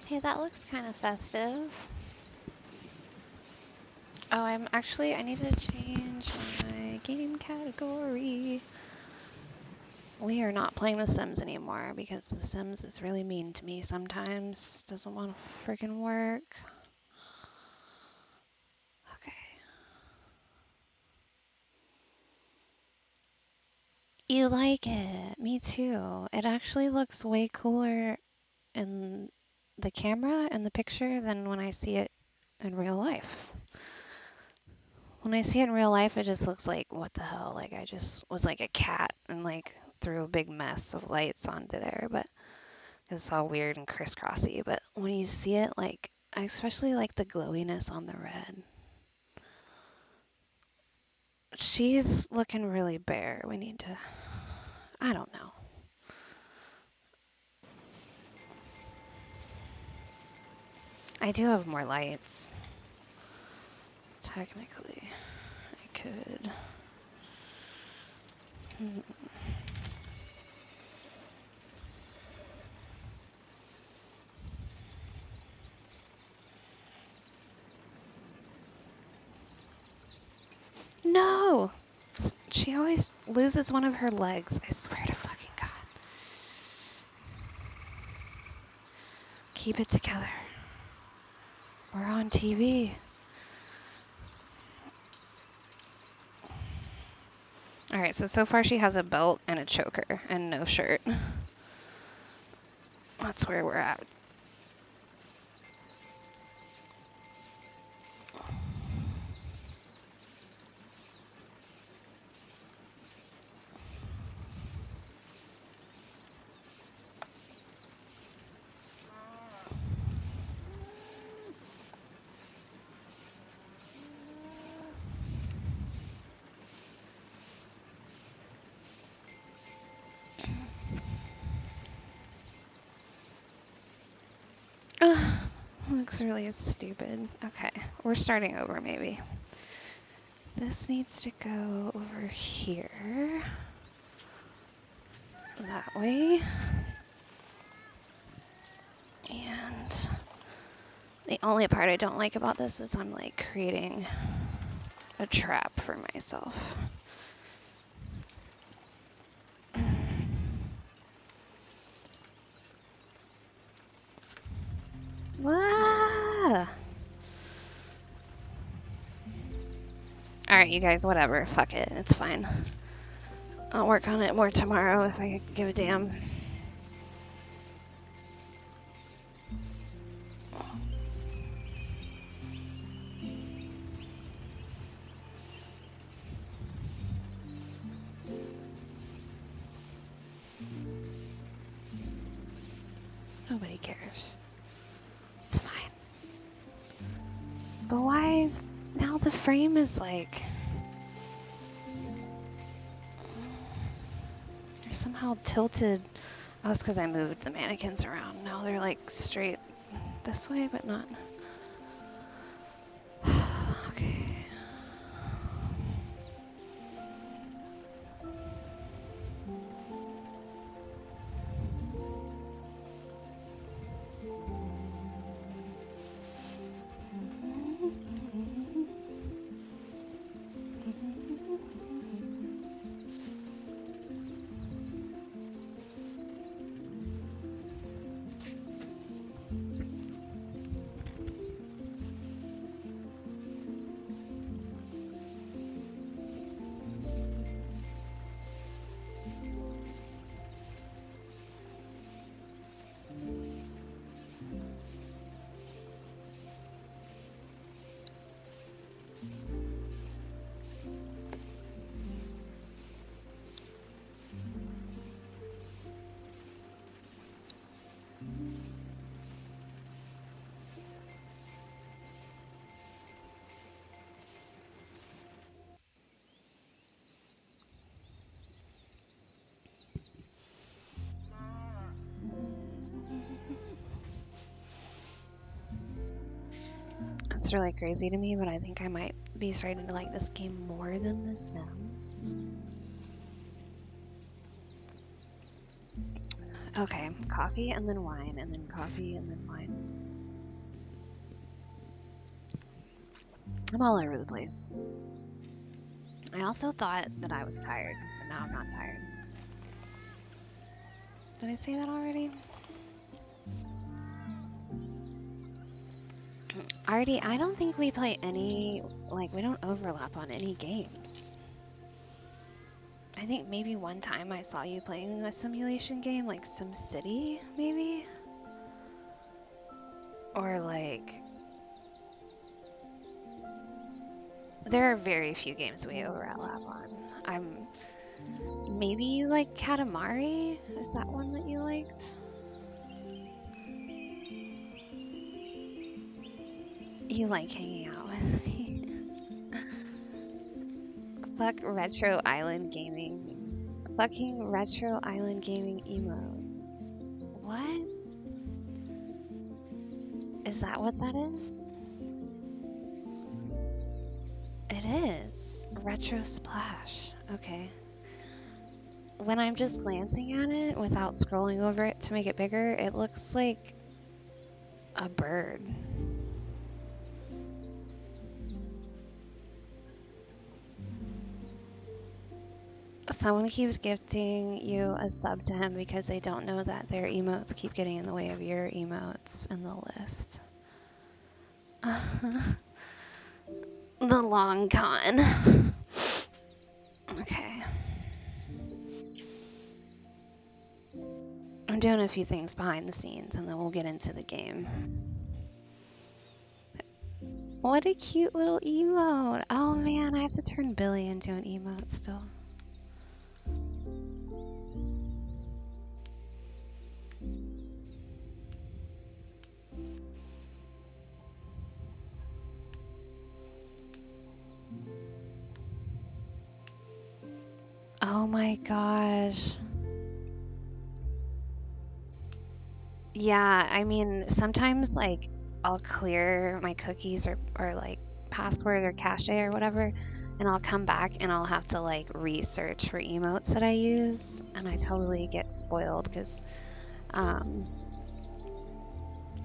Hey, that looks kind of festive. Oh, I need to change my game category. We are not playing The Sims anymore because The Sims is really mean to me sometimes. Doesn't want to freaking work. Okay. You like it? Me too. It actually looks way cooler in the camera and the picture than when I see it in real life. When I see it in real life, it just looks like, what the hell? Like I just was like a cat and like threw a big mess of lights onto there, but it's all weird and crisscrossy. But when you see it, like, I especially like the glowiness on the red. She's looking really bare. We need to, I don't know. I do have more lights. Technically, I could. No! She always loses one of her legs. I swear to fucking God. Keep it together. We're on TV. Alright, so far she has a belt and a choker and no shirt. That's where we're at. Looks really stupid. Okay, we're starting over maybe. This needs to go over here. That way. And the only part I don't like about this is I'm like creating a trap for myself. Ah! Alright, you guys, whatever. Fuck it. It's fine. I'll work on it more tomorrow if I give a damn. Nobody cares. It's fine. But why is now the frame is like somehow tilted. Oh, it's because I moved the mannequins around. Now they're like straight this way, but not. Okay. It's really crazy to me, but I think I might be starting to like this game more than The Sims. Okay, coffee and then wine, and then coffee and then wine. I'm all over the place. I also thought that I was tired, but now I'm not tired. Did I say that already? Artie, I don't think we play any, like, we don't overlap on any games. I think maybe one time I saw you playing a simulation game, like SimCity, maybe? Or like, there are very few games we overlap on. Maybe you like Katamari? Is that one that you liked? You like hanging out with me. Fuck Retro Island Gaming. Fucking Retro Island Gaming emote. What? Is that what that is? It is. Retro Splash. Okay. When I'm just glancing at it without scrolling over it to make it bigger, it looks like a bird. Someone keeps gifting you a sub to him because they don't know that their emotes keep getting in the way of your emotes in the list. The long con. Okay. I'm doing a few things behind the scenes and then we'll get into the game. What a cute little emote. Oh man, I have to turn Billy into an emote still. Oh my gosh. Yeah, I mean, sometimes like I'll clear my cookies or like password or cache or whatever, and I'll come back and I'll have to like research for emotes that I use, and I totally get spoiled because um,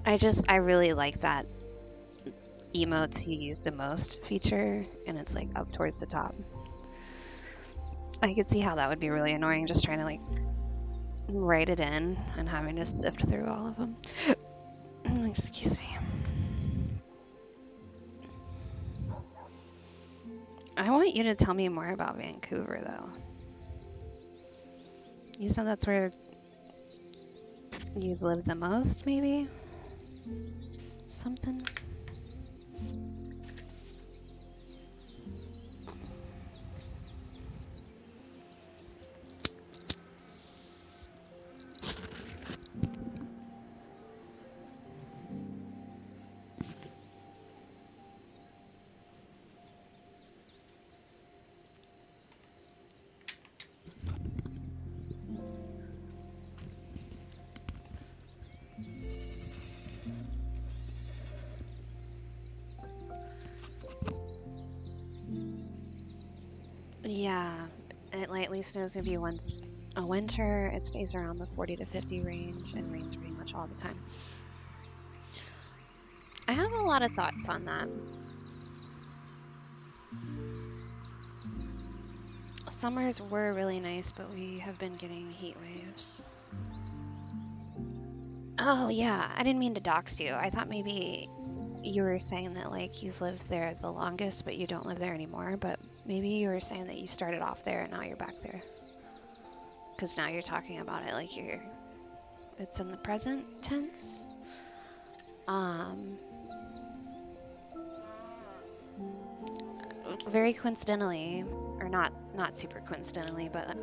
I really like that emotes you use the most feature, and it's like up towards the top. I could see how that would be really annoying just trying to like write it in and having to sift through all of them. Excuse me. I want you to tell me more about Vancouver, though. You said that's where you've lived the most, maybe? Something? Yeah, it lightly snows maybe once a winter. It stays around the 40 to 50 range and rains pretty much all the time. I have a lot of thoughts on that. Summers were really nice, but we have been getting heat waves. Oh, yeah, I didn't mean to dox you. I thought maybe you were saying that like you've lived there the longest, but you don't live there anymore. But maybe you were saying that you started off there and now you're back there. Because now you're talking about it like it's in the present tense. Um, Very coincidentally, or not super coincidentally, but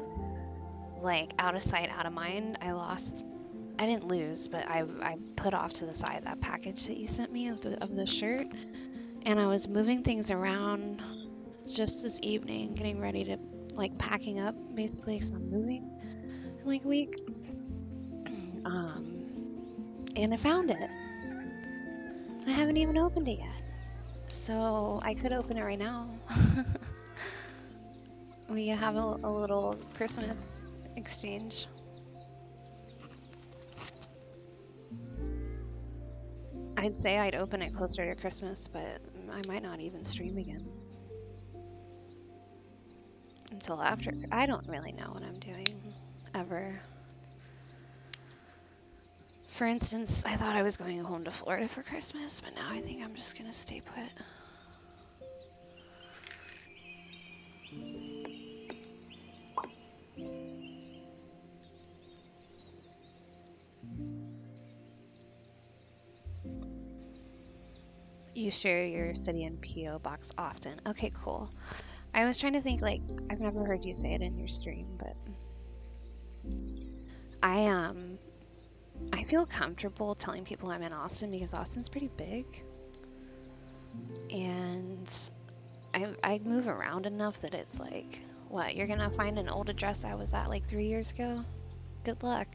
like out of sight, out of mind, I didn't lose, but I put off to the side that package that you sent me of the shirt, and I was moving things around just this evening, getting ready to like packing up basically because I'm moving in like a week. And I found it. I haven't even opened it yet. So I could open it right now. We can have a little Christmas exchange. I'd say I'd open it closer to Christmas, but I might not even stream again until after. I don't really know what I'm doing ever. For instance, I thought I was going home to Florida for Christmas, but now I think I'm just gonna stay put. You share your city and PO box often. Okay, cool. I was trying to think like I've never heard you say it in your stream, but I feel comfortable telling people I'm in Austin because Austin's pretty big, and I move around enough that it's like, what, you're gonna find an old address I was at like 3 years ago? Good luck.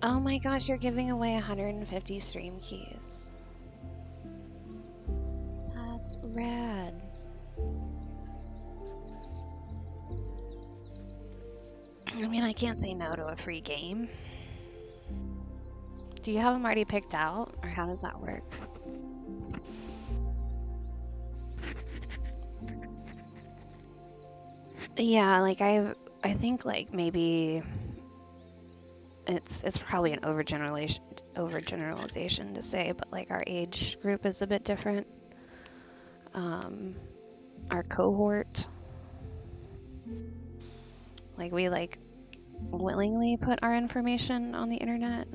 Oh my gosh, you're giving away 150 stream keys. That's rad. I mean, I can't say no to a free game. Do you have them already picked out, or how does that work? Yeah, like I think like maybe it's probably an overgeneralization to say, but like our age group is a bit different. Our cohort, like we like willingly put our information on the internet.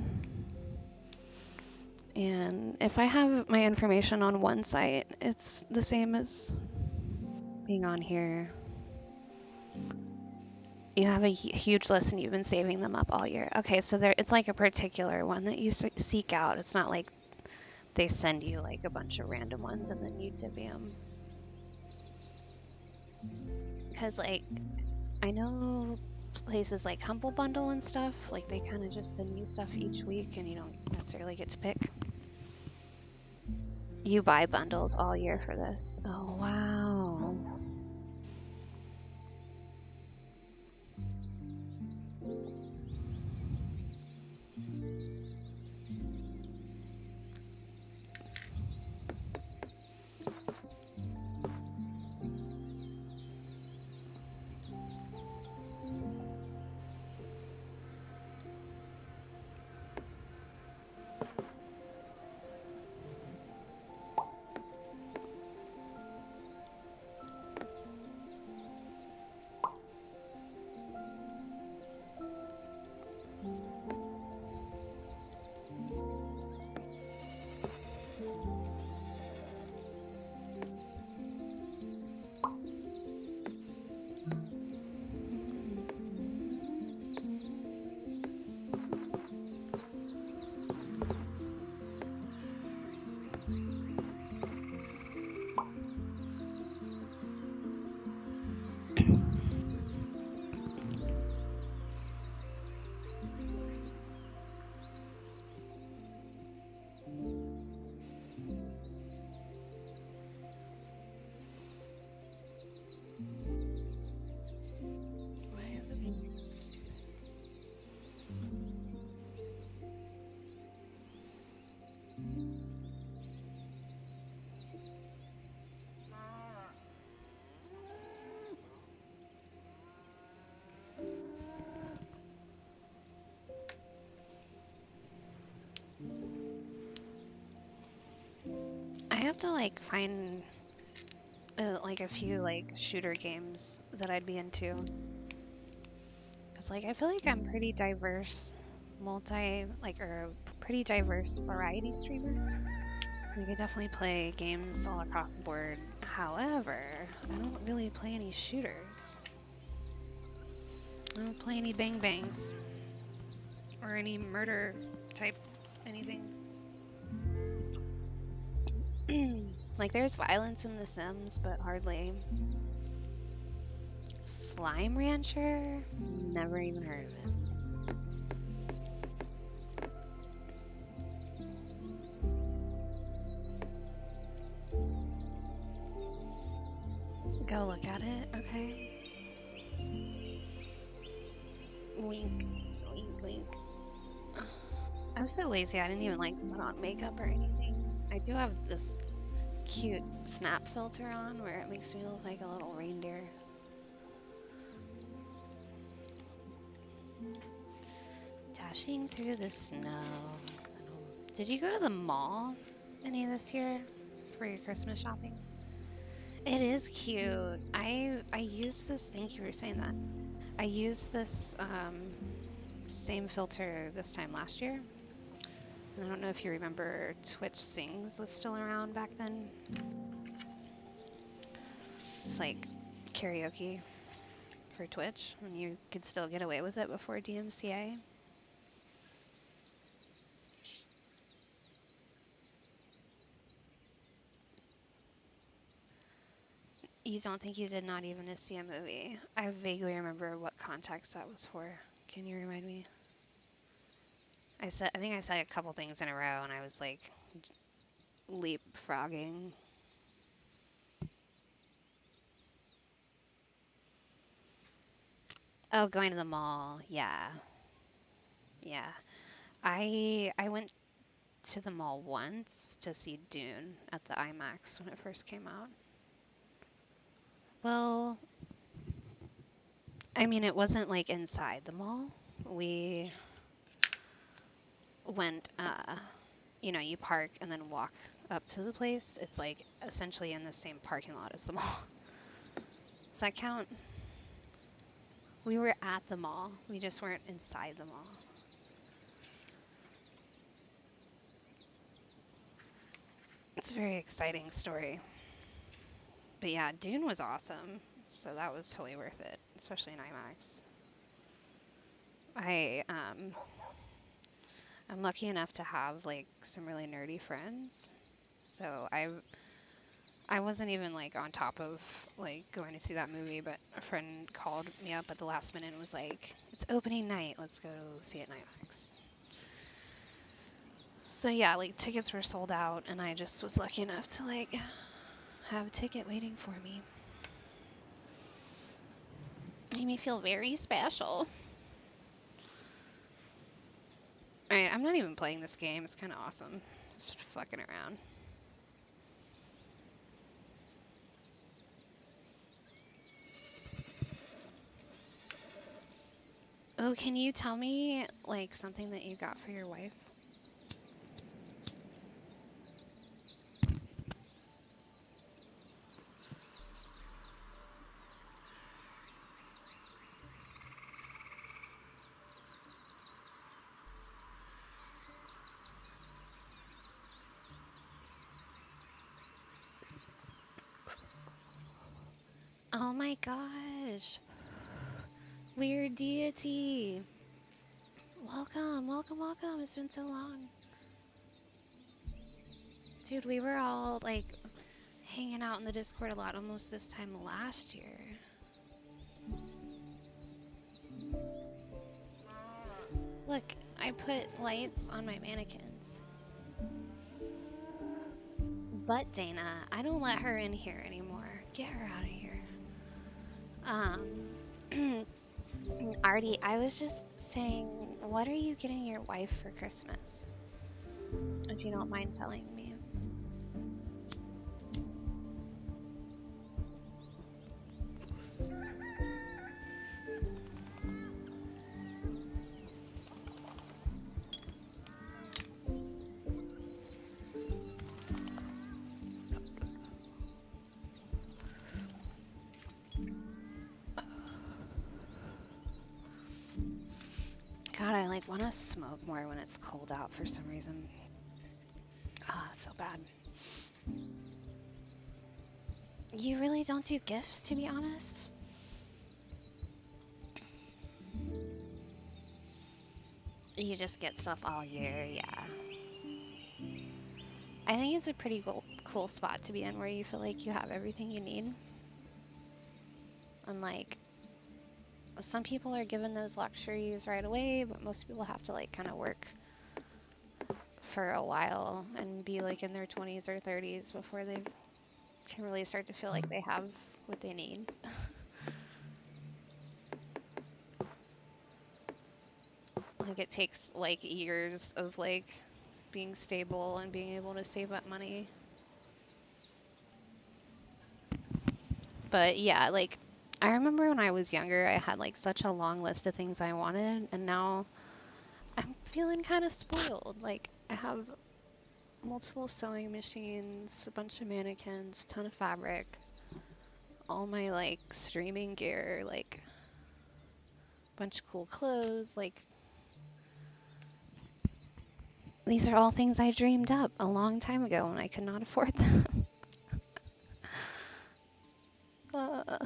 And if I have my information on one site, it's the same as being on here. You have a huge list and you've been saving them up all year. Okay, so it's like a particular one that you seek out. It's not like they send you like a bunch of random ones and then you divvy them. Because like I know places like Humble Bundle and stuff, like they kind of just send you stuff each week and you don't necessarily get to pick. You buy bundles all year for this. Oh, wow. have to like find like a few like shooter games that I'd be into. Cause like I feel like I'm pretty diverse, or a pretty diverse variety streamer. We could definitely play games all across the board. However, I don't really play any shooters. I don't play any bang bangs or any murder type anything. Like there's violence in The Sims, but hardly. Slime Rancher? Never even heard of it. Go look at it, okay? Wink, wink, wink. I'm so lazy, I didn't even like put on makeup or anything. I do have this cute snap filter on where it makes me look like a little reindeer. Dashing through the snow. Did you go to the mall any this year for your Christmas shopping? It is cute. I used this, thank you for saying that. I used this same filter this time last year. And I don't know if you remember Twitch Sings was still around back then. It's like karaoke for Twitch, and you could still get away with it before DMCA. You don't think you did Not Even to See a Movie? I vaguely remember what context that was for. Can you remind me? I think I said a couple things in a row, and I was like leapfrogging. Oh, going to the mall. Yeah. Yeah. I went to the mall once to see Dune at the IMAX when it first came out. Well, I mean, it wasn't like inside the mall. We went, you park and then walk up to the place. It's like essentially in the same parking lot as the mall. Does that count? We were at the mall. We just weren't inside the mall. It's a very exciting story. But yeah, Dune was awesome. So that was totally worth it, especially in IMAX. I'm lucky enough to have like some really nerdy friends. So I wasn't even like on top of like going to see that movie, but a friend called me up at the last minute and was like, "It's opening night. Let's go see it in IMAX." So yeah, like tickets were sold out, and I just was lucky enough to like have a ticket waiting for me. Made me feel very special. Alright, I'm not even playing this game. It's kind of awesome. Just fucking around. Oh, can you tell me like something that you got for your wife? Oh my gosh. Weird deity. Welcome, welcome, welcome. It's been so long. Dude, we were all like hanging out in the Discord a lot almost this time last year. Look, I put lights on my mannequins. But Dana, I don't let her in here anymore. Get her out of here. Artie, I was just saying, what are you getting your wife for Christmas? If you don't mind telling me. God, I like want to smoke more when it's cold out for some reason. Ah, so bad. You really don't do gifts, to be honest? You just get stuff all year, yeah. I think it's a pretty cool spot to be in where you feel like you have everything you need. And like, some people are given those luxuries right away, but most people have to like kind of work for a while and be like in their 20s or 30s before they can really start to feel like they have what they need. Like it takes like years of like being stable and being able to save up money. But yeah, like I remember when I was younger, I had like such a long list of things I wanted, and now I'm feeling kind of spoiled. Like I have multiple sewing machines, a bunch of mannequins, ton of fabric, all my like streaming gear, like a bunch of cool clothes. Like these are all things I dreamed up a long time ago and I could not afford them. uh,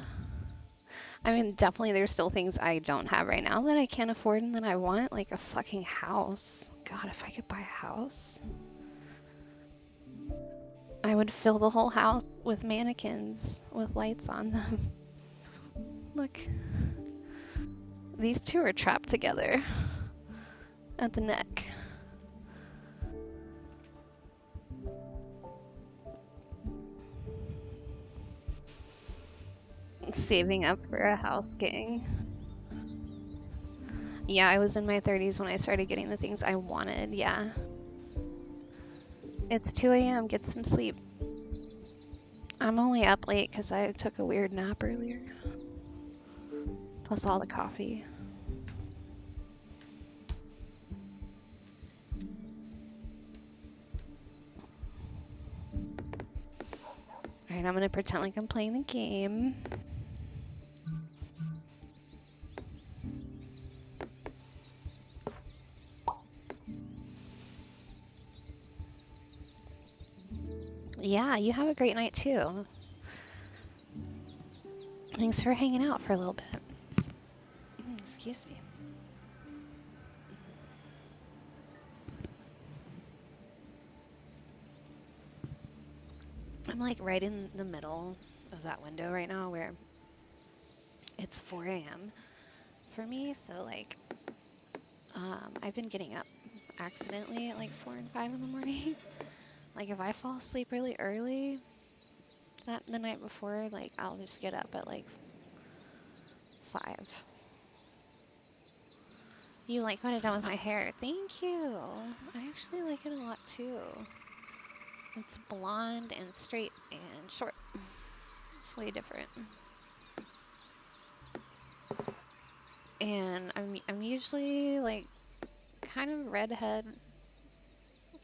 I mean, definitely there's still things I don't have right now that I can't afford and that I want, like a fucking house. God, if I could buy a house, I would fill the whole house with mannequins with lights on them. Look, these two are trapped together at the neck. Saving up for a house, gang. Yeah, I was in my 30s when I started getting the things I wanted, yeah. It's 2 a.m., get some sleep. I'm only up late because I took a weird nap earlier. Plus all the coffee. Alright, I'm gonna pretend like I'm playing the game. Yeah, you have a great night too. Thanks for hanging out for a little bit. Excuse me. I'm like right in the middle of that window right now where it's 4 a.m. for me, so like I've been getting up accidentally at like 4 and 5 in the morning. Like if I fall asleep really early the night before, like I'll just get up at like 5. You like what I've done with my hair? Thank you. I actually like it a lot too. It's blonde and straight and short. It's way different. And I'm usually like kind of redhead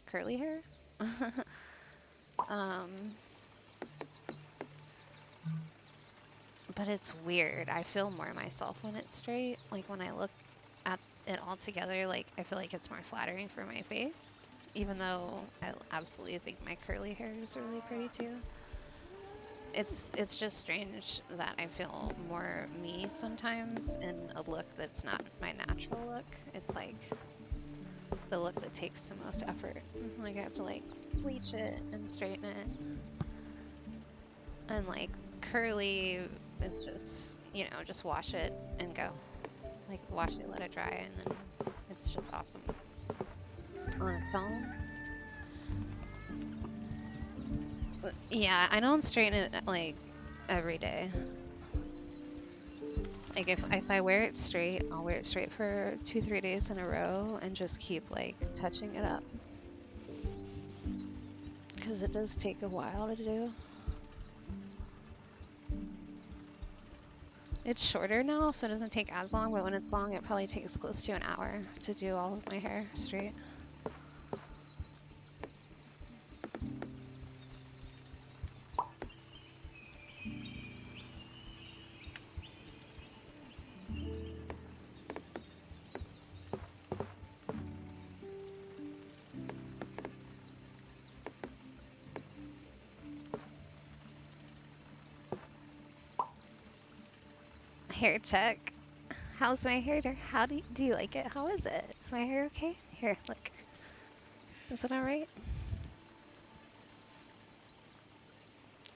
curly hair. um but it's weird. I feel more myself when it's straight. Like when I look at it all together, like I feel like it's more flattering for my face, even though I absolutely think my curly hair is really pretty too. It's just strange that I feel more me sometimes in a look that's not my natural look. It's like the look that takes the most effort. Like I have to like bleach it and straighten it. And like curly is just, you know, just wash it and go. Like wash it, let it dry, and then it's just awesome on its own. But yeah, I don't straighten it like every day. Like if I wear it straight, I'll wear it straight for 2-3 days in a row and just keep like touching it up. Because it does take a while to do. It's shorter now, so it doesn't take as long, but when it's long, it probably takes close to an hour to do all of my hair straight. Hair check. How's my hair? How do you like it? How is it? Is my hair okay? Here, look. Is it all right?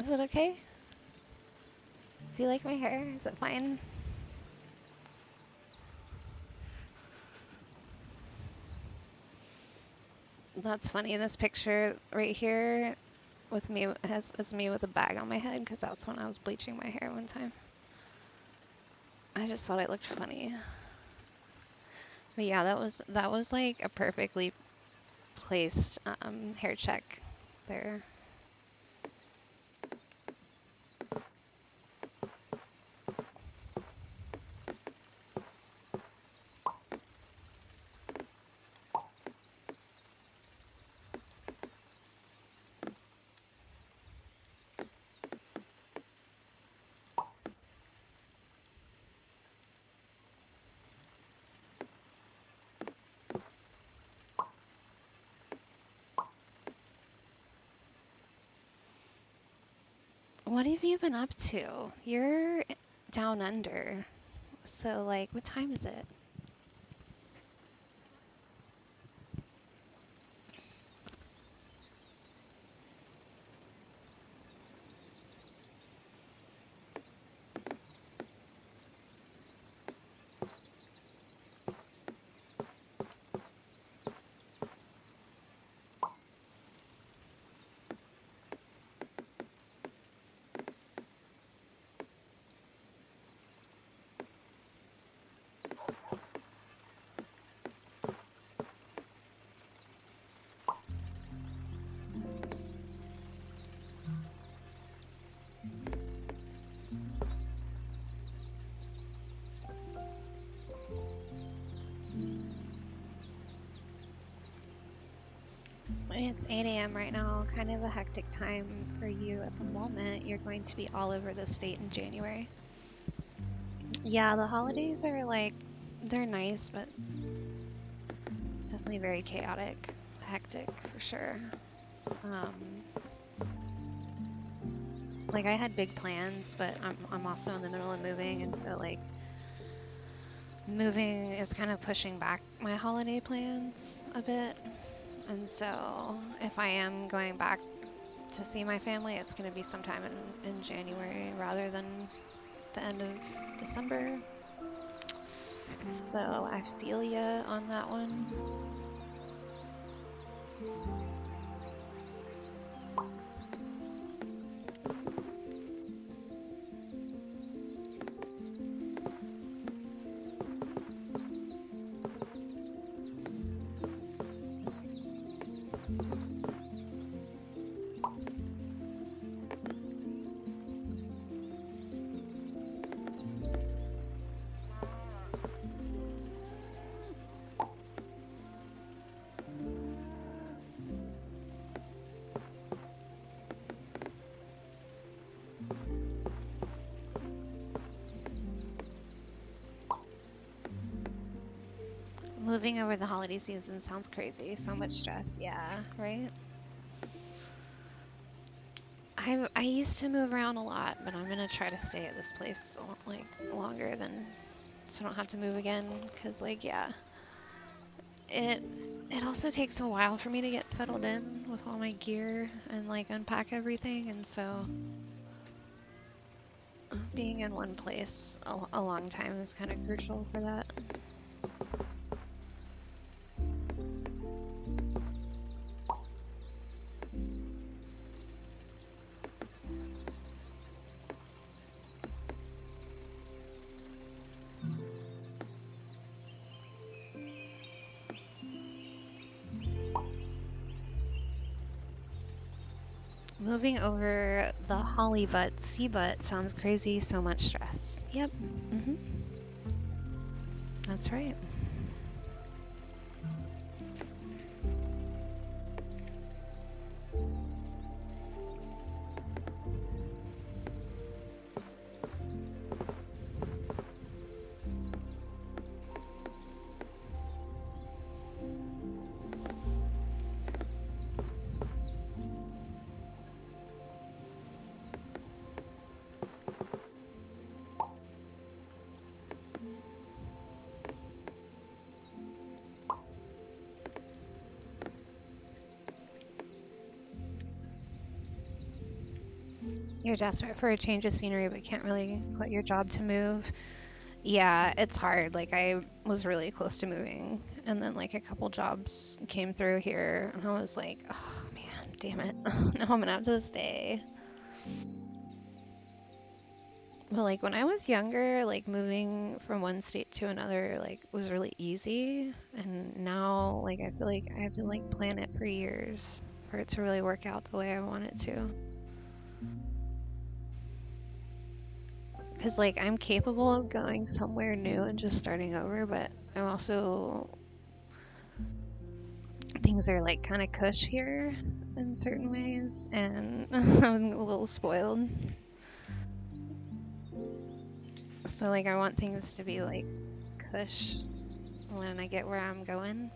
Is it okay? Do you like my hair? Is it fine? That's funny. This picture right here with me is me with a bag on my head because that's when I was bleaching my hair one time. I just thought it looked funny. But yeah, that was like a perfectly placed hair check there. What have you been up to? You're down under. So like, what time is it? It's 8 a.m. right now, kind of a hectic time for you at the moment. You're going to be all over the state in January. Yeah, the holidays are like, they're nice, but it's definitely very chaotic, hectic for sure. Like I had big plans, but I'm also in the middle of moving, and so like moving is kind of pushing back my holiday plans a bit. And so if I am going back to see my family, it's going to be sometime in January rather than the end of December. So I feel ya on that one. Moving over the holiday season sounds crazy. So much stress. Yeah, right? I used to move around a lot, but I'm gonna try to stay at this place like longer than so I don't have to move again. Cause like yeah, it it also takes a while for me to get settled in with all my gear and like unpack everything, and so being in one place a long time is kind of crucial for that. Moving over the holly butt, sea butt sounds crazy, so much stress. Yep. That's right. You're desperate for a change of scenery, but can't really quit your job to move. Yeah, it's hard. Like, I was really close to moving, and then, like, a couple jobs came through here, and I was like, oh man, damn it. Now I'm gonna have to stay. But, like, when I was younger, like, moving from one state to another, like, was really easy. And now, like, I feel like I have to, like, plan it for years for it to really work out the way I want it to. Because, like, I'm capable of going somewhere new and just starting over, but I'm also, things are, like, kind of cush here in certain ways, and I'm a little spoiled. So, like, I want things to be, like, cush when I get where I'm going.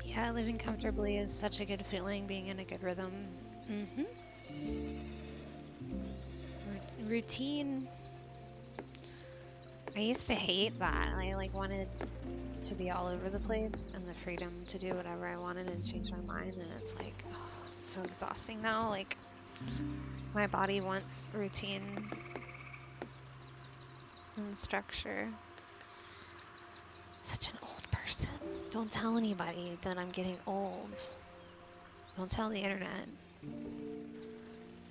Yeah, living comfortably is such a good feeling, being in a good rhythm. hmm Routine. I used to hate that. I like wanted to be all over the place and the freedom to do whatever I wanted and change my mind. And it's like, oh, it's so exhausting now. Like, my body wants routine and structure. Such an old person. Don't tell anybody that I'm getting old. Don't tell the internet.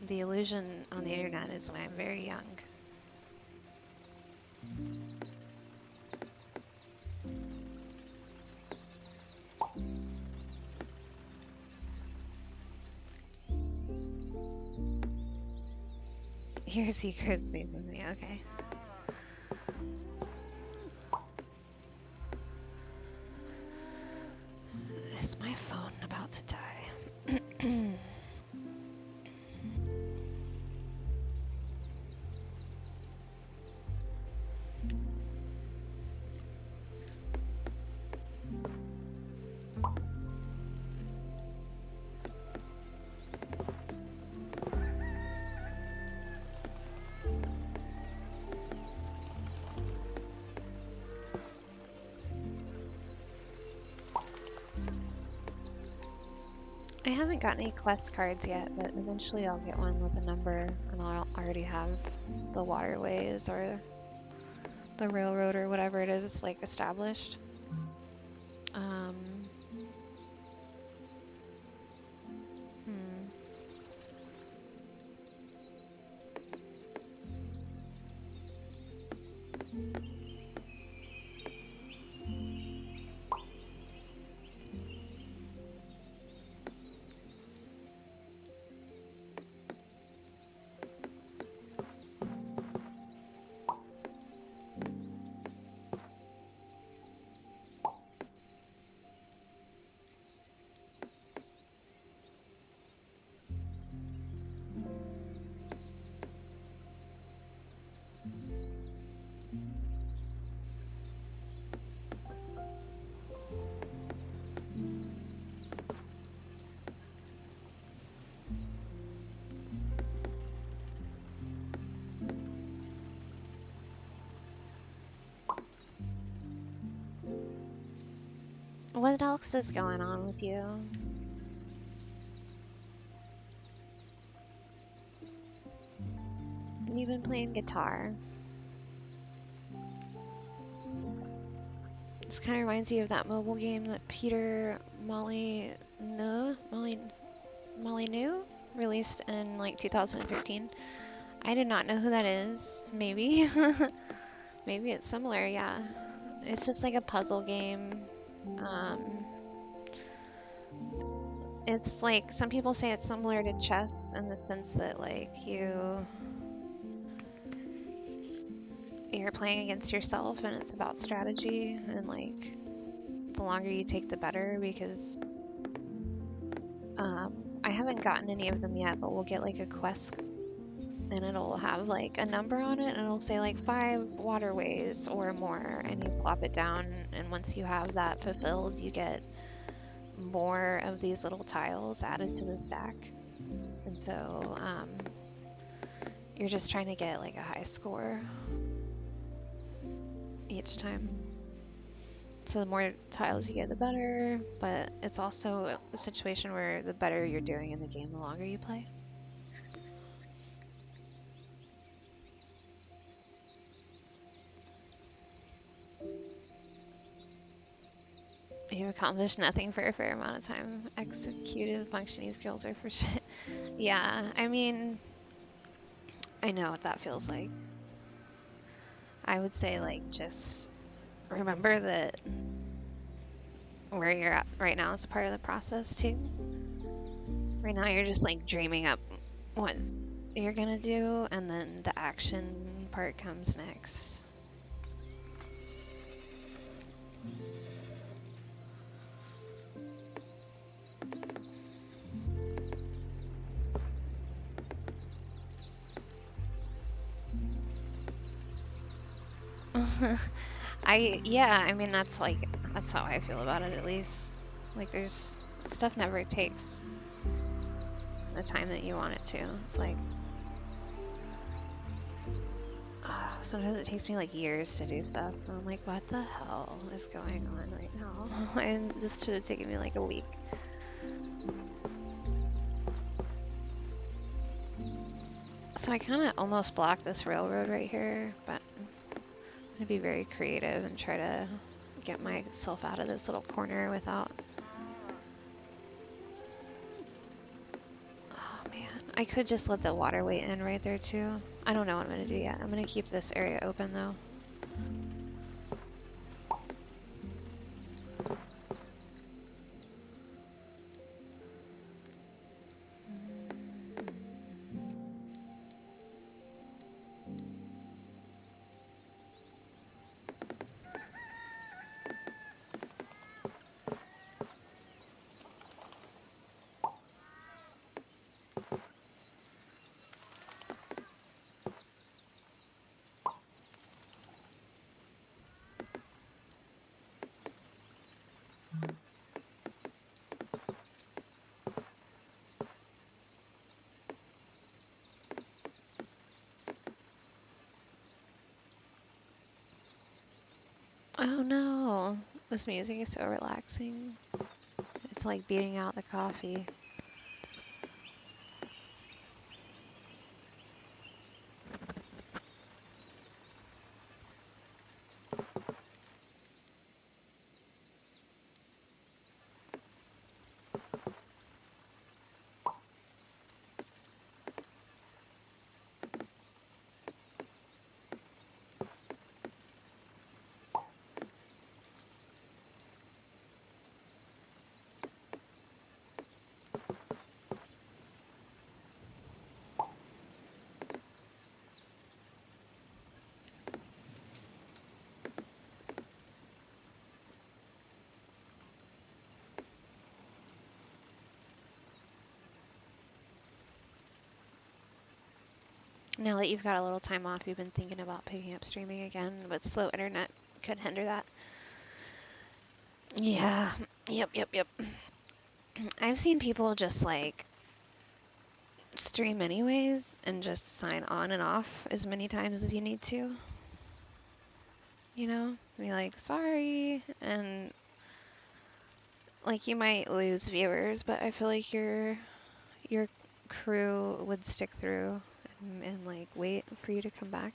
The illusion on the internet is that I'm very young. Your secret safe with me, okay. Is my phone about to die? I haven't got any quest cards yet, but eventually I'll get one with a number and I'll already have the waterways or the railroad or whatever it is like established. Um, hmm. What else is going on with you? You've been playing guitar. This kind of reminds you of that mobile game that Peter Molyneux released in like 2013. I did not know who that is. Maybe. Maybe it's similar, yeah. It's just like a puzzle game. Um, it's like some people say it's similar to chess in the sense that like you're playing against yourself and it's about strategy and like the longer you take the better because I haven't gotten any of them yet, but we'll get like a quest and it'll have like a number on it and it'll say like 5 waterways or more and you plop it down and once you have that fulfilled you get more of these little tiles added to the stack and so you're just trying to get like a high score each time. So the more tiles you get the better, but it's also a situation where the better you're doing in the game the longer you play. You've accomplished nothing for a fair amount of time. Executive functioning skills are for shit. Yeah, I mean, I know what that feels like. I would say, like, just remember that where you're at right now is a part of the process, too. Right now, you're just, like, dreaming up what you're gonna do, and then the action part comes next. Yeah, I mean, that's how I feel about it, at least. Like, stuff never takes the time that you want it to. It's like, sometimes it takes me like years to do stuff. And I'm like, what the hell is going on right now? And this should have taken me like a week. So I kind of almost blocked this railroad right here, but I'm going to be very creative and try to get myself out of this little corner without... Oh man, I could just let the waterway in right there too. I don't know what I'm going to do yet. I'm going to keep this area open though. Oh no, this music is so relaxing. It's like beating out the coffee. Now that you've got a little time off, you've been thinking about picking up streaming again, but slow internet could hinder that. Yeah, yep. I've seen people just like stream anyways and just sign on and off as many times as you need to. You know? Be like, sorry, and like you might lose viewers, but I feel like your crew would stick through and like wait for you to come back.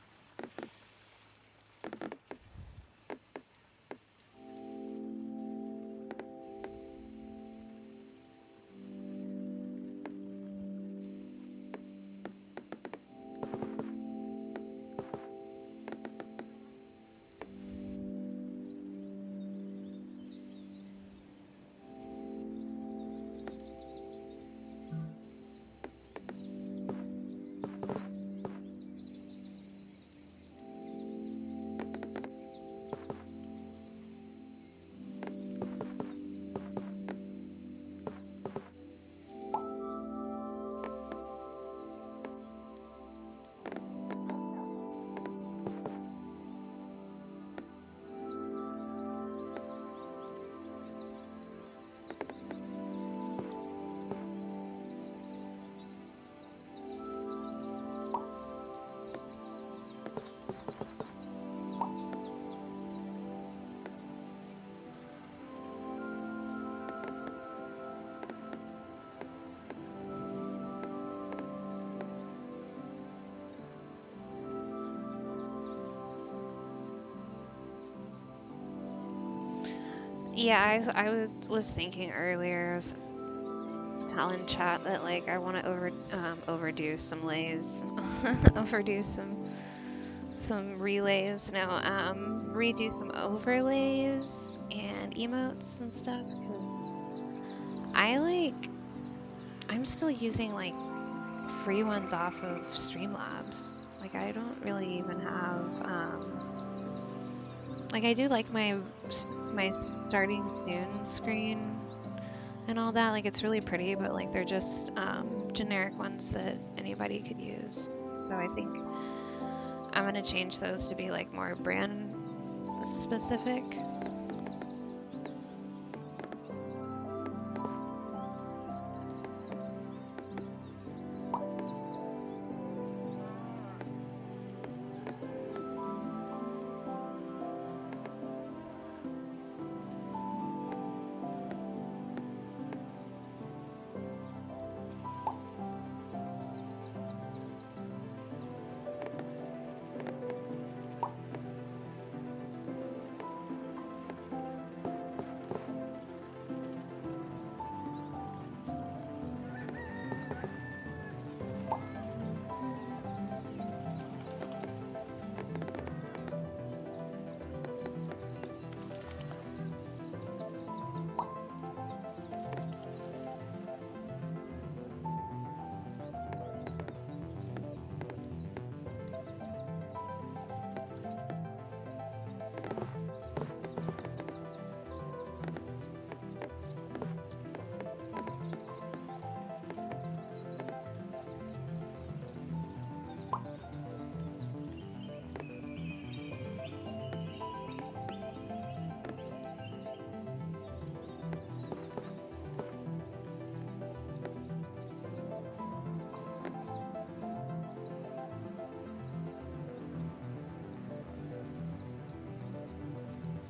Yeah, was thinking earlier, I was telling chat that like I want to overdo some lays, overdo some relays, no, redo some overlays and emotes and stuff because I'm still using like free ones off of Streamlabs. Like I don't really even have like I do like my starting soon screen and all that. Like it's really pretty, but like they're just generic ones that anybody could use. So I think I'm gonna change those to be like more brand specific.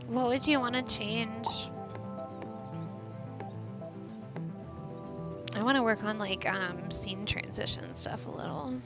What would you want to change? I want to work on like scene transition stuff a little.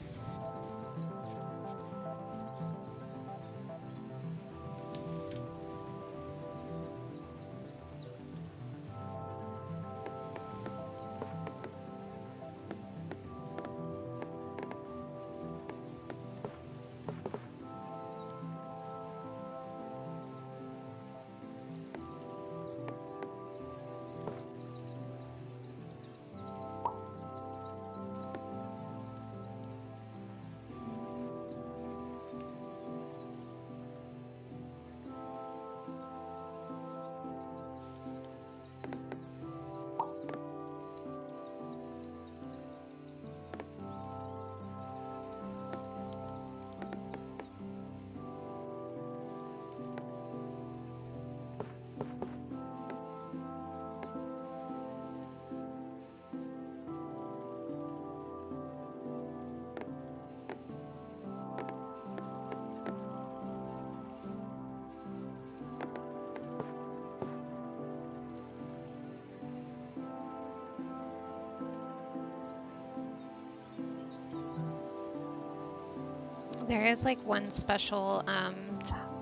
There is like one special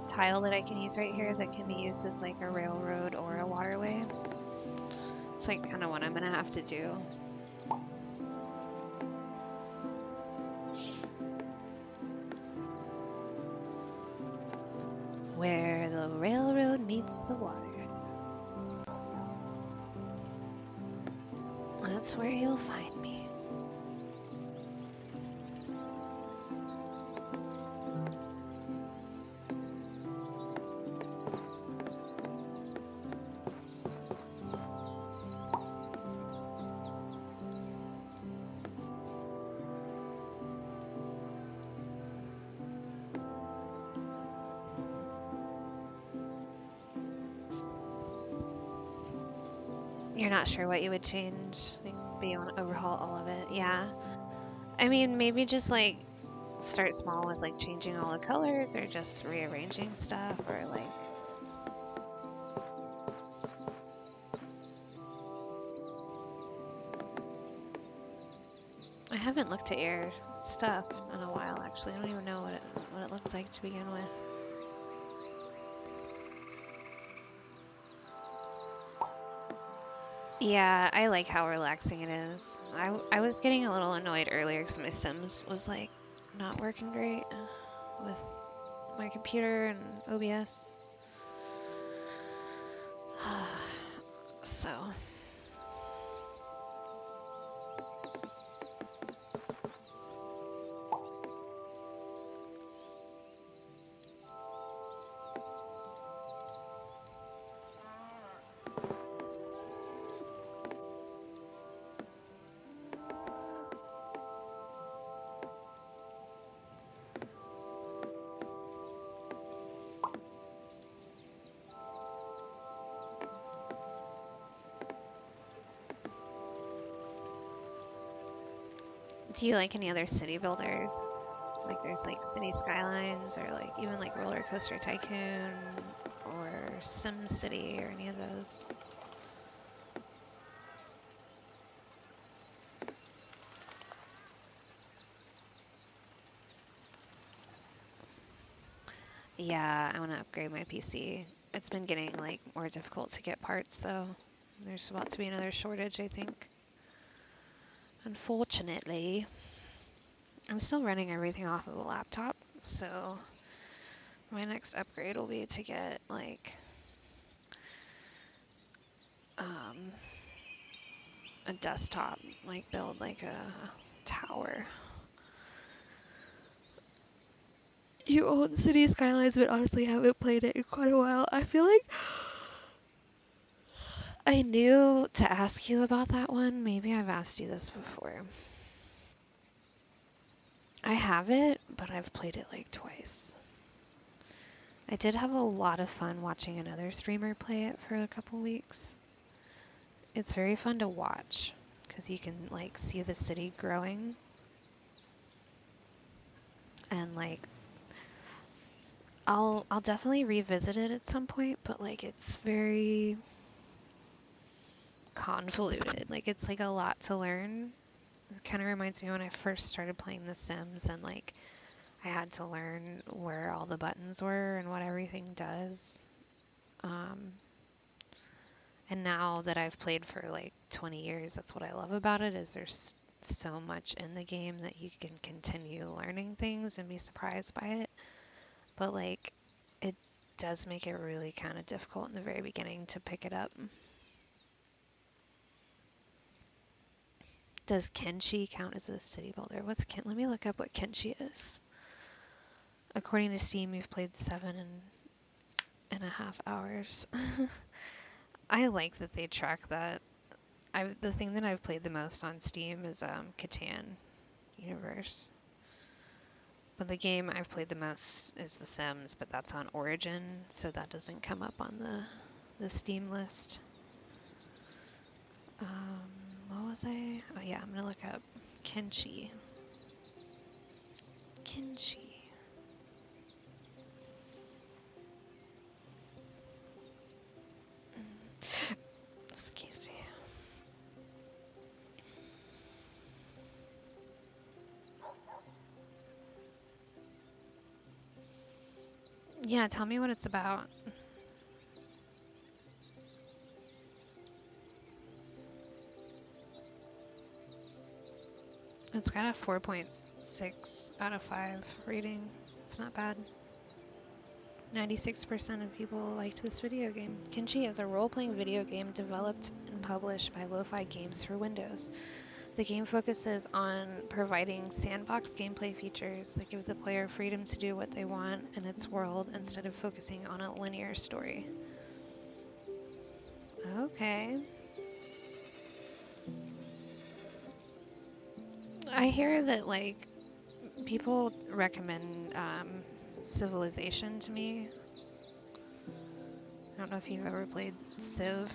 tile that I can use right here that can be used as like a railroad or a waterway. It's like kind of what I'm gonna have to do. Where the railroad meets the water. That's where you'll find me. You're not sure what you would change, like, but you want to overhaul all of it. Yeah. I mean, maybe just like start small with like changing all the colors or just rearranging stuff or like. I haven't looked at your stuff in a while actually. I don't even know what it looked like to begin with. Yeah, I like how relaxing it is. I was getting a little annoyed earlier because my Sims was like not working great with my computer and OBS. So, do you like any other city builders? Like there's like City Skylines or like even like Roller Coaster Tycoon or Sim City or any of those? Yeah, I want to upgrade my PC. It's been getting like more difficult to get parts though. There's about to be another shortage, I think. Unfortunately, I'm still running everything off of a laptop, so my next upgrade will be to get like um, a desktop, like build like a tower. You own City Skylines, but honestly haven't played it in quite a while. I feel like I knew to ask you about that one. Maybe I've asked you this before. I have it, but I've played it like twice. I did have a lot of fun watching another streamer play it for a couple weeks. It's very fun to watch because you can like see the city growing and like I'll definitely revisit it at some point, but like it's very convoluted. Like it's like a lot to learn. It kind of reminds me when I first started playing The Sims and like I had to learn where all the buttons were and what everything does. Um, and now that I've played for like 20 years, that's what I love about it is there's so much in the game that you can continue learning things and be surprised by it. But like it does make it really kind of difficult in the very beginning to pick it up. Does Kenshi count as a city builder? What's Ken? Let me look up what Kenshi is. According to Steam, you've played 7.5 hours. I like that they track that. The thing that I've played the most on Steam is Catan Universe. But the game I've played the most is The Sims, but that's on Origin, so that doesn't come up on the Steam list. What was I? Oh yeah, I'm gonna look up Kenshi. Kenshi. Excuse me. Yeah, tell me what it's about. It's got a 4.6 out of 5 rating. It's not bad. 96% of people liked this video game. Kenshi is a role-playing video game developed and published by Lo-Fi Games for Windows. The game focuses on providing sandbox gameplay features that give the player freedom to do what they want in its world instead of focusing on a linear story. Okay. I hear that, like, people recommend Civilization to me. I don't know if you've ever played Civ.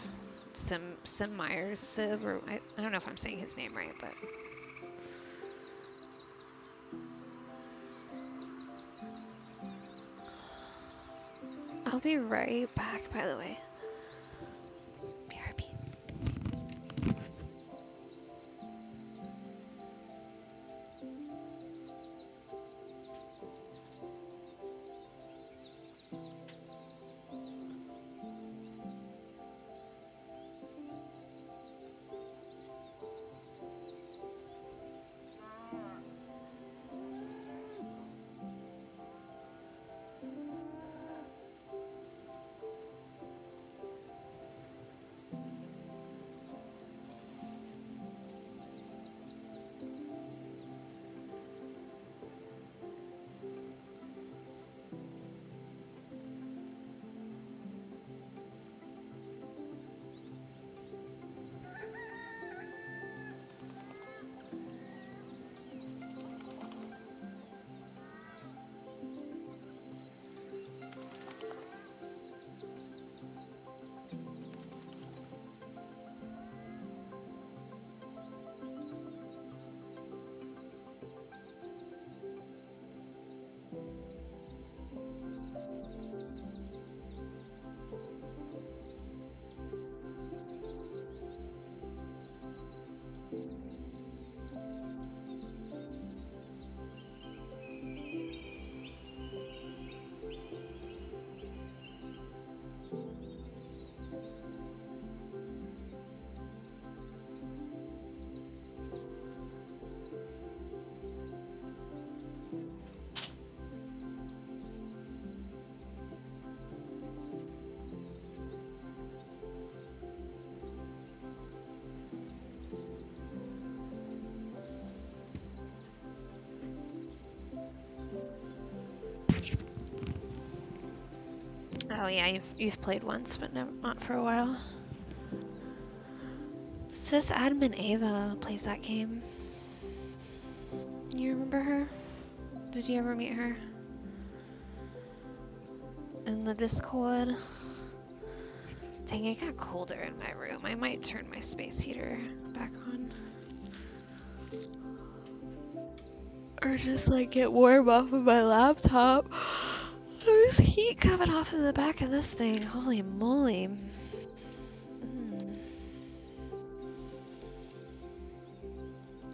Sim Myers Civ, or I don't know if I'm saying his name right, but I'll be right back, by the way. BRB. Oh yeah, you've played once, but never, not for a while. Sis admin Ava plays that game. You remember her? Did you ever meet her? In the Discord? Dang, it got colder in my room. I might turn my space heater back on. Or just like get warm off of my laptop. There's heat coming off of the back of this thing. Holy moly.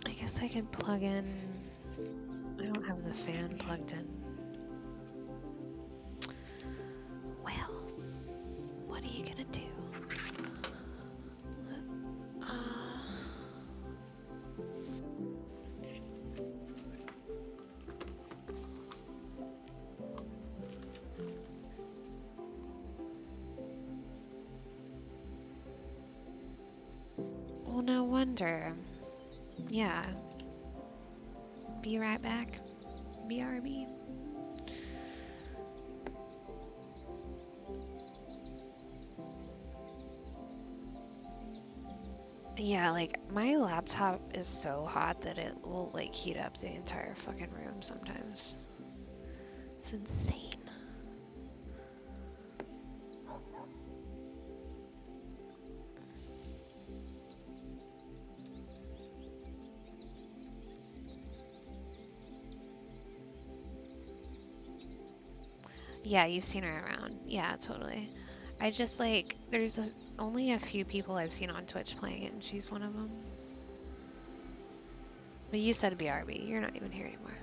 I guess I could plug in. I don't have the fan plugged in. Well, what are you gonna do? Well, no wonder. Yeah. Be right back. BRB. Yeah, like my laptop is so hot that it will like heat up the entire fucking room sometimes. It's insane. Yeah, you've seen her around. Yeah, totally. I just like, only a few people I've seen on Twitch playing it, and she's one of them. But you said BRB. You're not even here anymore.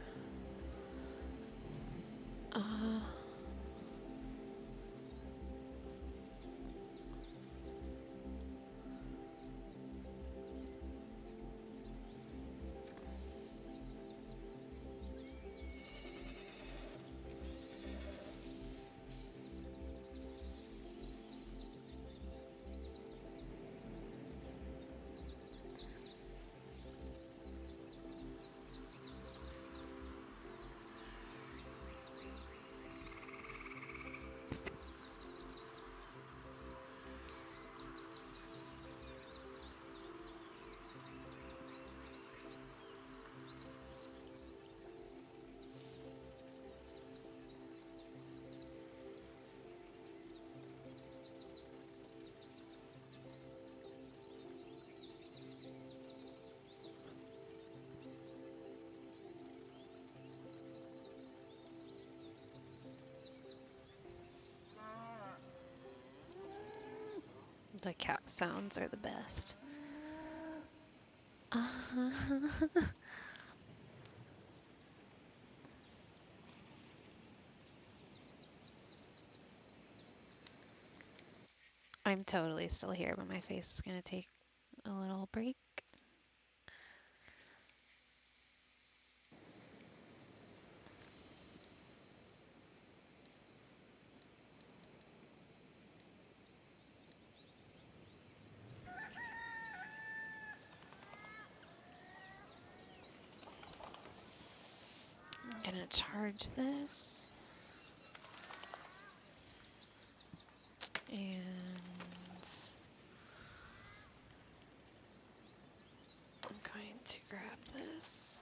The cat sounds are the best. I'm totally still here, but my face is gonna take a little break. I'm gonna charge this. And I'm going to grab this.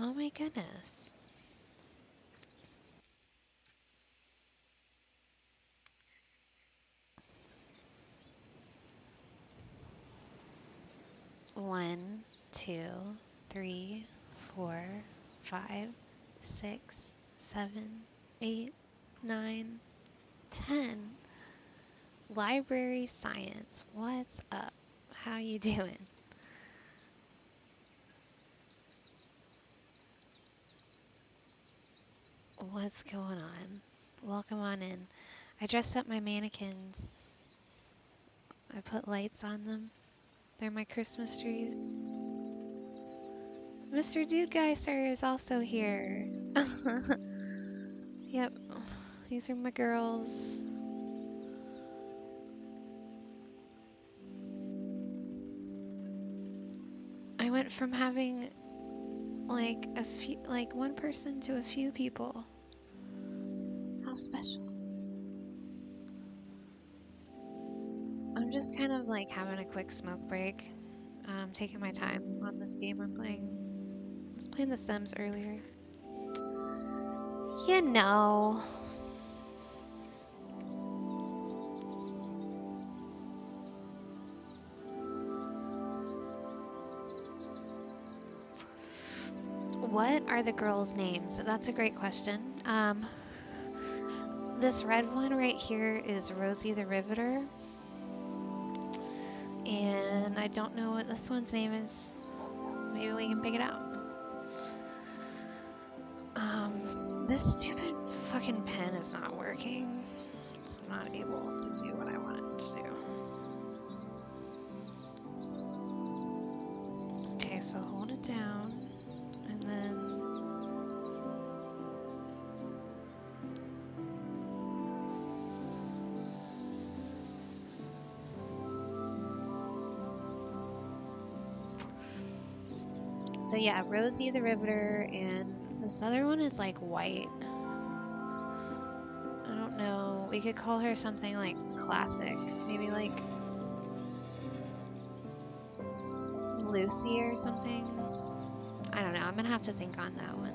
Oh my goodness. One, two, three, 4, 5, 6, 7, 8, 9, 10. library science. What's up? How you doing? What's going on? Welcome on in. I dressed up my mannequins. I put lights on them. They're my Christmas trees. Mr. Dude Geister is also here. Yep, these are my girls. I went from having like one person to a few people. How special. I'm just kind of like having a quick smoke break. Taking my time on this game I'm playing. I was playing The Sims earlier. You know. What are the girls' names? That's a great question. This red one right here is Rosie the Riveter. And I don't know what this one's name is. Maybe we can pick it out. This stupid fucking pen is not working. It's not able to do what I want it to do. Okay, so hold it down, and then... So yeah, Rosie the Riveter, and this other one is like white. I don't know. We could call her something like classic. Maybe like Lucy or something. I don't know. I'm gonna have to think on that one.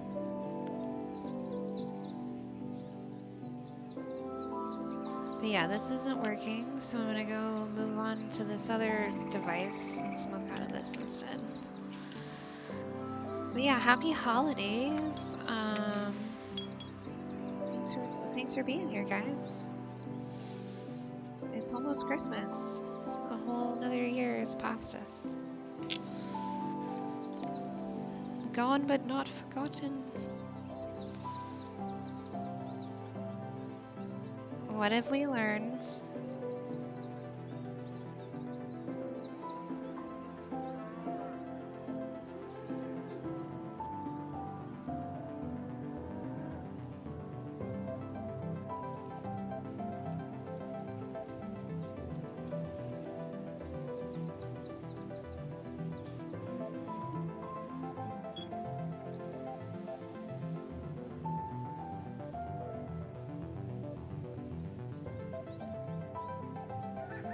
But yeah, this isn't working, so I'm gonna go move on to this other device and smoke out of this instead. But yeah, happy holidays. Thanks for being here, guys. It's almost Christmas. A whole another year is past us. Gone but not forgotten. What have we learned?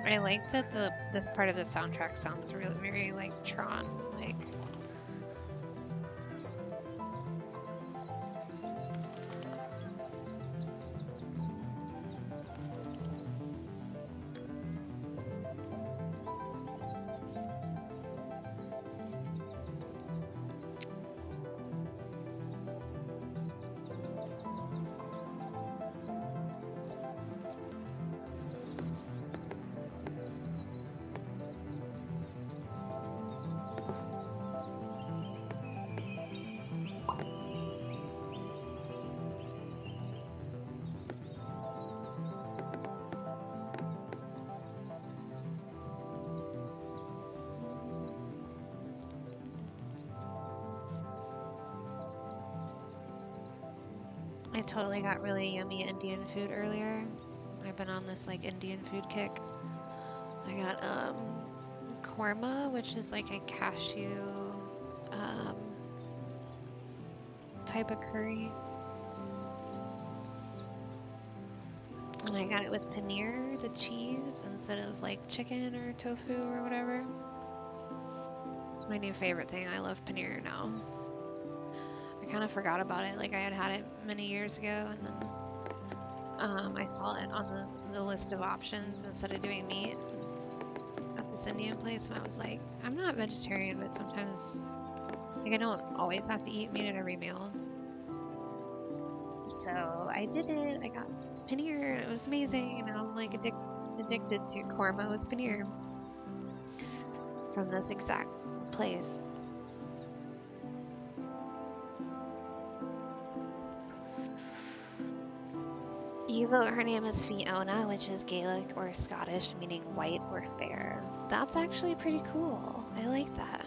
I like that this part of the soundtrack sounds really very like Tron, like. I totally got really yummy Indian food earlier. I've been on this like Indian food kick. I got korma, which is like a cashew type of curry. And I got it with paneer, the cheese, instead of like chicken or tofu or whatever. It's my new favorite thing. I love paneer now. I kind of forgot about it. Like I had it many years ago, and then I saw it on the list of options instead of doing meat at this Indian place, and I was like, I'm not vegetarian, but sometimes like I don't always have to eat meat at every meal. So I did it. I got paneer, and it was amazing, and I'm like addicted to korma with paneer from this exact place. You vote her name is Fiona, which is Gaelic or Scottish, meaning white or fair. That's actually pretty cool. I like that.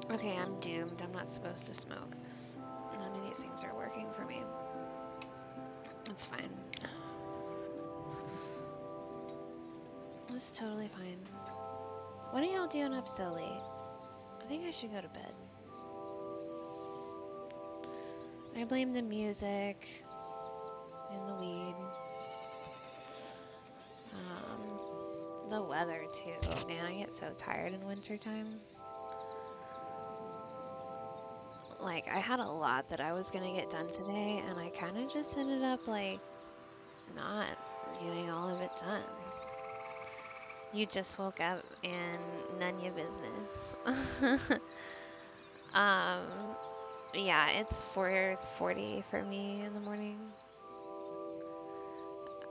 Okay, I'm doomed. I'm not supposed to smoke. None of these things are working for me. It's fine. It's totally fine. What are y'all doing up so late? I think I should go to bed. I blame the music and the weed. The weather too. Man, I get so tired in wintertime. Like, I had a lot that I was gonna get done today, and I kind of just ended up, like, not getting all of it done. You just woke up and none your business. um, yeah, it's 4:40 for me in the morning.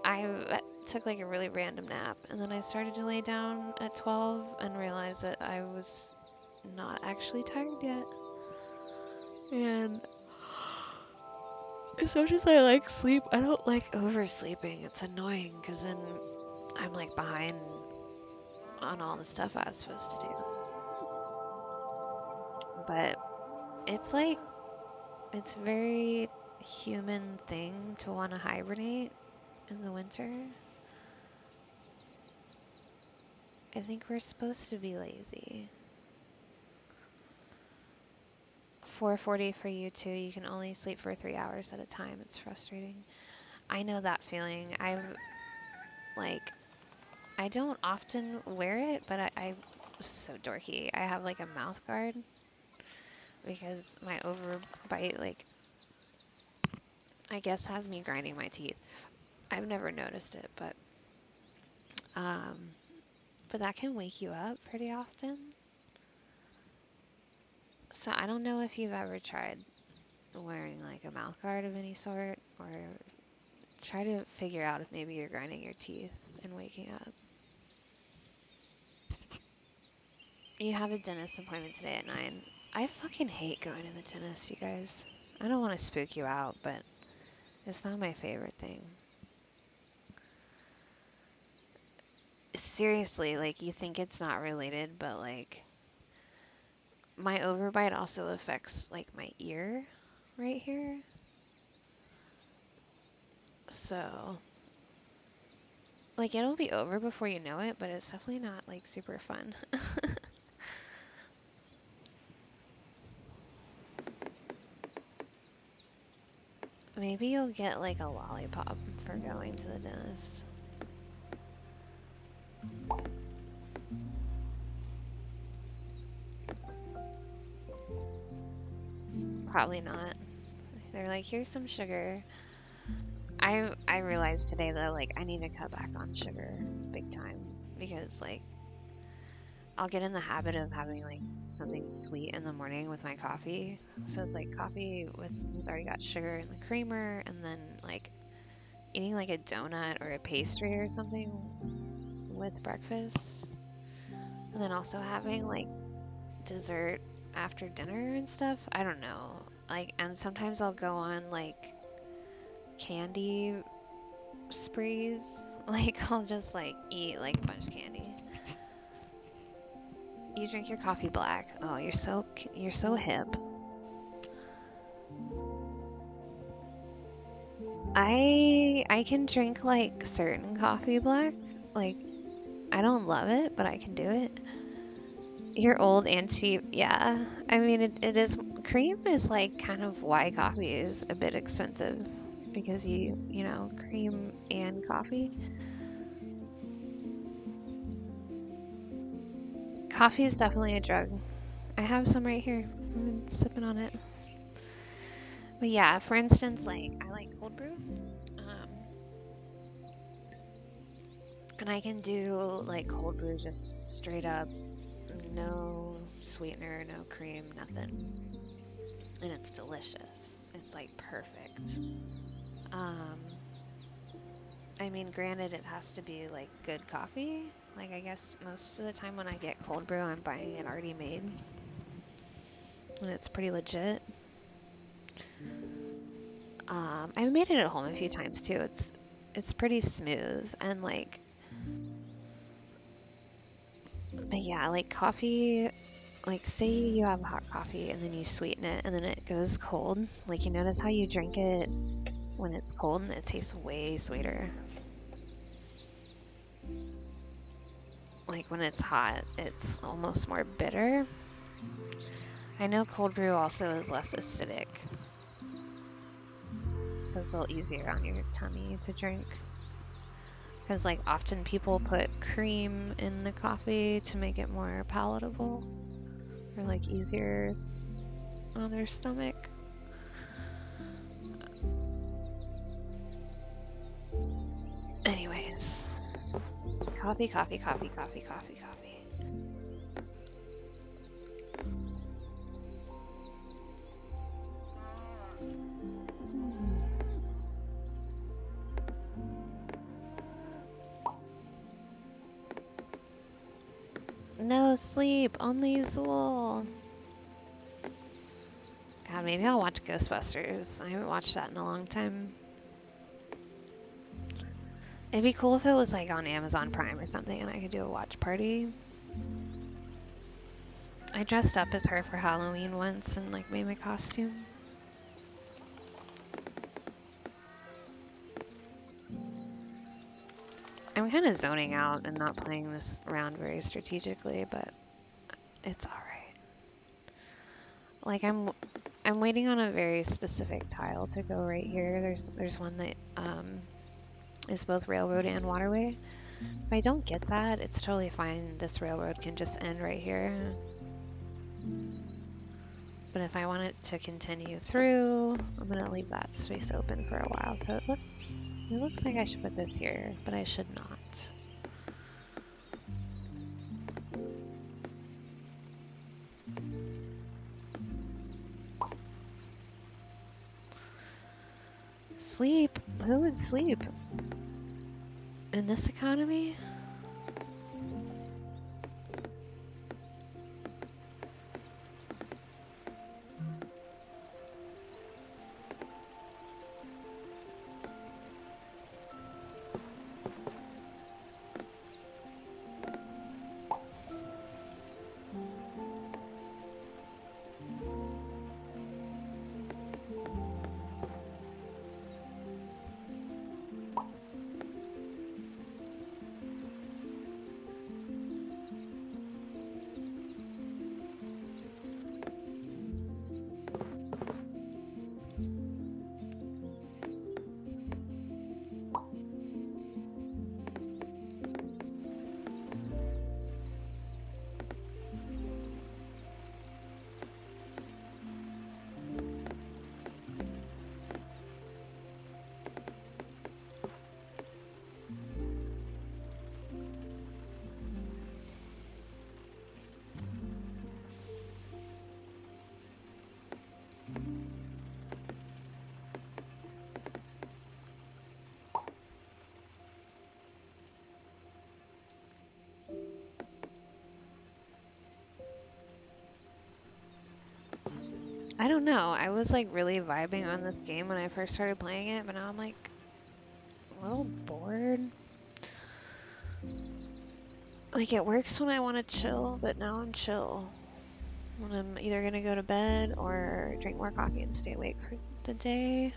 I took like a really random nap, and then I started to lay down at 12 and realized that I was not actually tired yet. And as much as I like sleep, I don't like oversleeping. It's annoying because then I'm like behind on all the stuff I was supposed to do. But it's like, it's a very human thing to want to hibernate in the winter. I think we're supposed to be lazy. 4:40 for you too. You can only sleep for 3 hours at a time. It's frustrating. I know that feeling. Like, I don't often wear it, but I'm so dorky. I have like a mouth guard because my overbite, like, I guess has me grinding my teeth. I've never noticed it, um, but that can wake you up pretty often. So I don't know if you've ever tried wearing like a mouth guard of any sort, or try to figure out if maybe you're grinding your teeth and waking up. You have a dentist appointment today at 9. I fucking hate going to the dentist, you guys. I don't want to spook you out, but it's not my favorite thing. Seriously, like, you think it's not related, but like, my overbite also affects like my ear right here. So, like, it'll be over before you know it, but it's definitely not like super fun. Maybe you'll get like a lollipop for going to the dentist. Probably not. They're like, here's some sugar. I realized today though, like, I need to cut back on sugar big time, because like I'll get in the habit of having like something sweet in the morning with my coffee. So it's like coffee with, it's already got sugar in the creamer, and then like eating like a donut or a pastry or something with breakfast. And then also having like dessert after dinner and stuff. I don't know. Like, and sometimes I'll go on like candy sprees. Like, I'll just like eat like a bunch of candy. You drink your coffee black. Oh, you're so hip. I can drink like certain coffee black. Like I don't love it, but I can do it. You're old and cheap. Yeah. I mean it is cream is like kind of why coffee is a bit expensive because you know, cream and coffee. Coffee is definitely a drug. I have some right here. I'm sipping on it. But yeah, for instance, like I like cold brew. Um, and I can do like cold brew just straight up, no sweetener, no cream, nothing. And it's delicious. It's like perfect. Um, I mean, granted, it has to be like good coffee. Like, I guess most of the time when I get cold brew, I'm buying it already made. And it's pretty legit. I've made it at home a few times too. It's pretty smooth and like, but yeah, like coffee, like say you have hot coffee and then you sweeten it and then it goes cold. Like you notice how you drink it when it's cold and it tastes way sweeter. Like when it's hot, it's almost more bitter. I know cold brew also is less acidic, so it's a little easier on your tummy to drink. Because like often people put cream in the coffee to make it more palatable or like easier on their stomach. Anyways, coffee, coffee, coffee, coffee, coffee, coffee. No sleep, only Zool. God, maybe I'll watch Ghostbusters. I haven't watched that in a long time. It'd be cool if it was like on Amazon Prime or something and I could do a watch party. I dressed up as her for Halloween once and like made my costume. I'm kind of zoning out and not playing this round very strategically, but it's all right. Like I'm waiting on a very specific tile to go right here. There's one that is both railroad and waterway. If I don't get that, it's totally fine. This railroad can just end right here. But if I want it to continue through, I'm gonna leave that space open for a while. So it looks like I should put this here, but I should not. Sleep? Who would sleep? In this economy? I don't know. I was like really vibing on this game when I first started playing it, but now I'm like a little bored. Like, it works when I want to chill, but now I'm chill. When I'm either gonna go to bed or drink more coffee and stay awake for the day.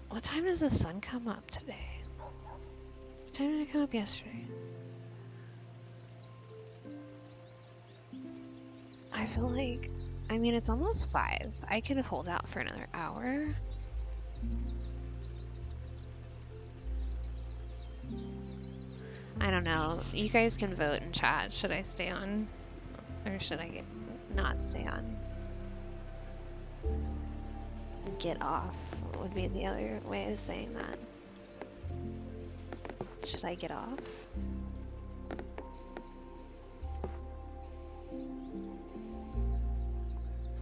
What time does the sun come up today? What time did it come up yesterday? I feel like, I mean, it's almost 5. I could hold out for another hour. I don't know. You guys can vote in chat. Should I stay on? Or should I not stay on? Get off would be the other way of saying that. Should I get off?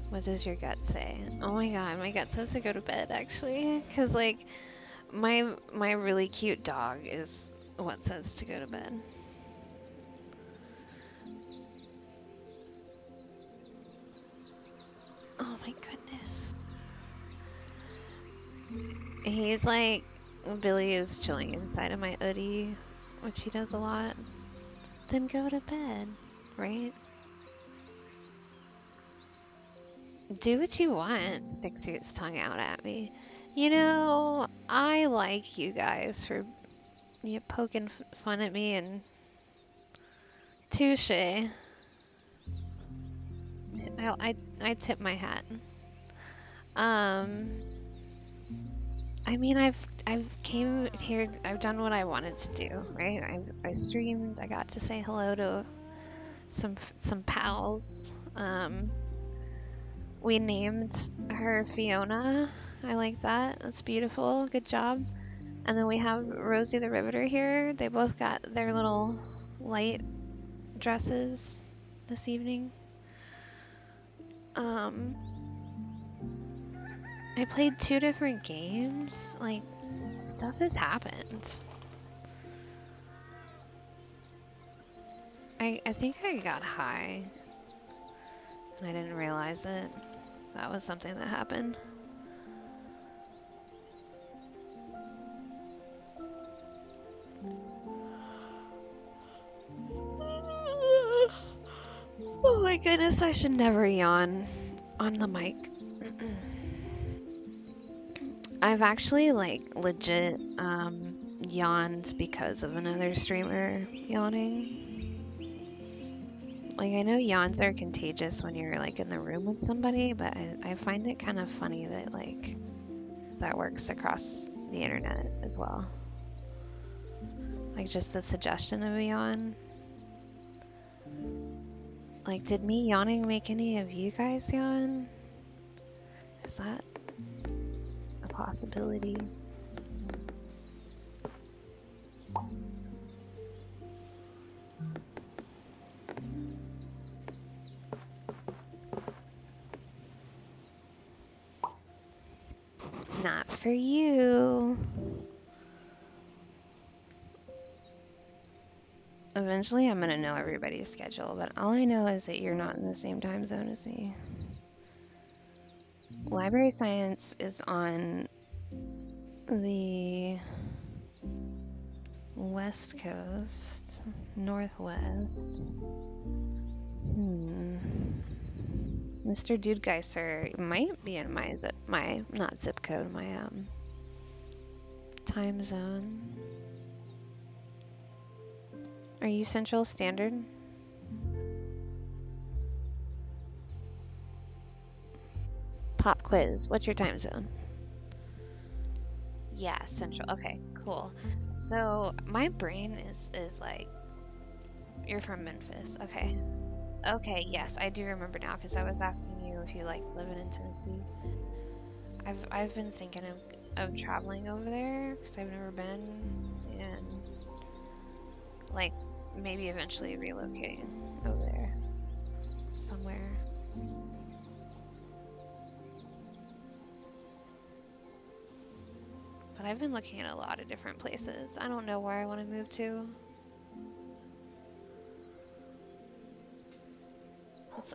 What does your gut say? Oh my god, my gut says to go to bed actually, because like my really cute dog is what says to go to bed. Oh my goodness. He's like, Billy is chilling inside of my hoodie, which he does a lot. Then go to bed, right? Do what you want, sticks its tongue out at me. You know, I like you guys for poking fun at me and touche. I tip my hat. I mean, I've came here. I've done what I wanted to do, right? I streamed. I got to say hello to some pals. We named her Fiona. I like that. That's beautiful. Good job. And then we have Rosie the Riveter here. They both got their little light dresses this evening. I played 2 different games. Like, stuff has happened. I think I got high. And I didn't realize it. That was something that happened. Oh my goodness, I should never yawn on the mic. I've actually, like, legit yawned because of another streamer yawning. Like, I know yawns are contagious when you're, like, in the room with somebody, but I find it kind of funny that, like, that works across the internet as well. Like, just the suggestion of a yawn. Like, did me yawning make any of you guys yawn? Is that a possibility? Not for you. Eventually, I'm gonna know everybody's schedule, but all I know is that you're not in the same time zone as me. Library science is on the west coast, northwest. Mr. Dudegeiser might be in my not zip code, my time zone. Are you Central Standard? Pop quiz. What's your time zone? Yeah, Central. Okay, cool. So my brain is like, you're from Memphis. Okay. Okay, yes, I do remember now because I was asking you if you liked living in Tennessee. I've been thinking of traveling over there because I've never been, and like maybe eventually relocating over there somewhere. But I've been looking at a lot of different places. I don't know where I want to move to.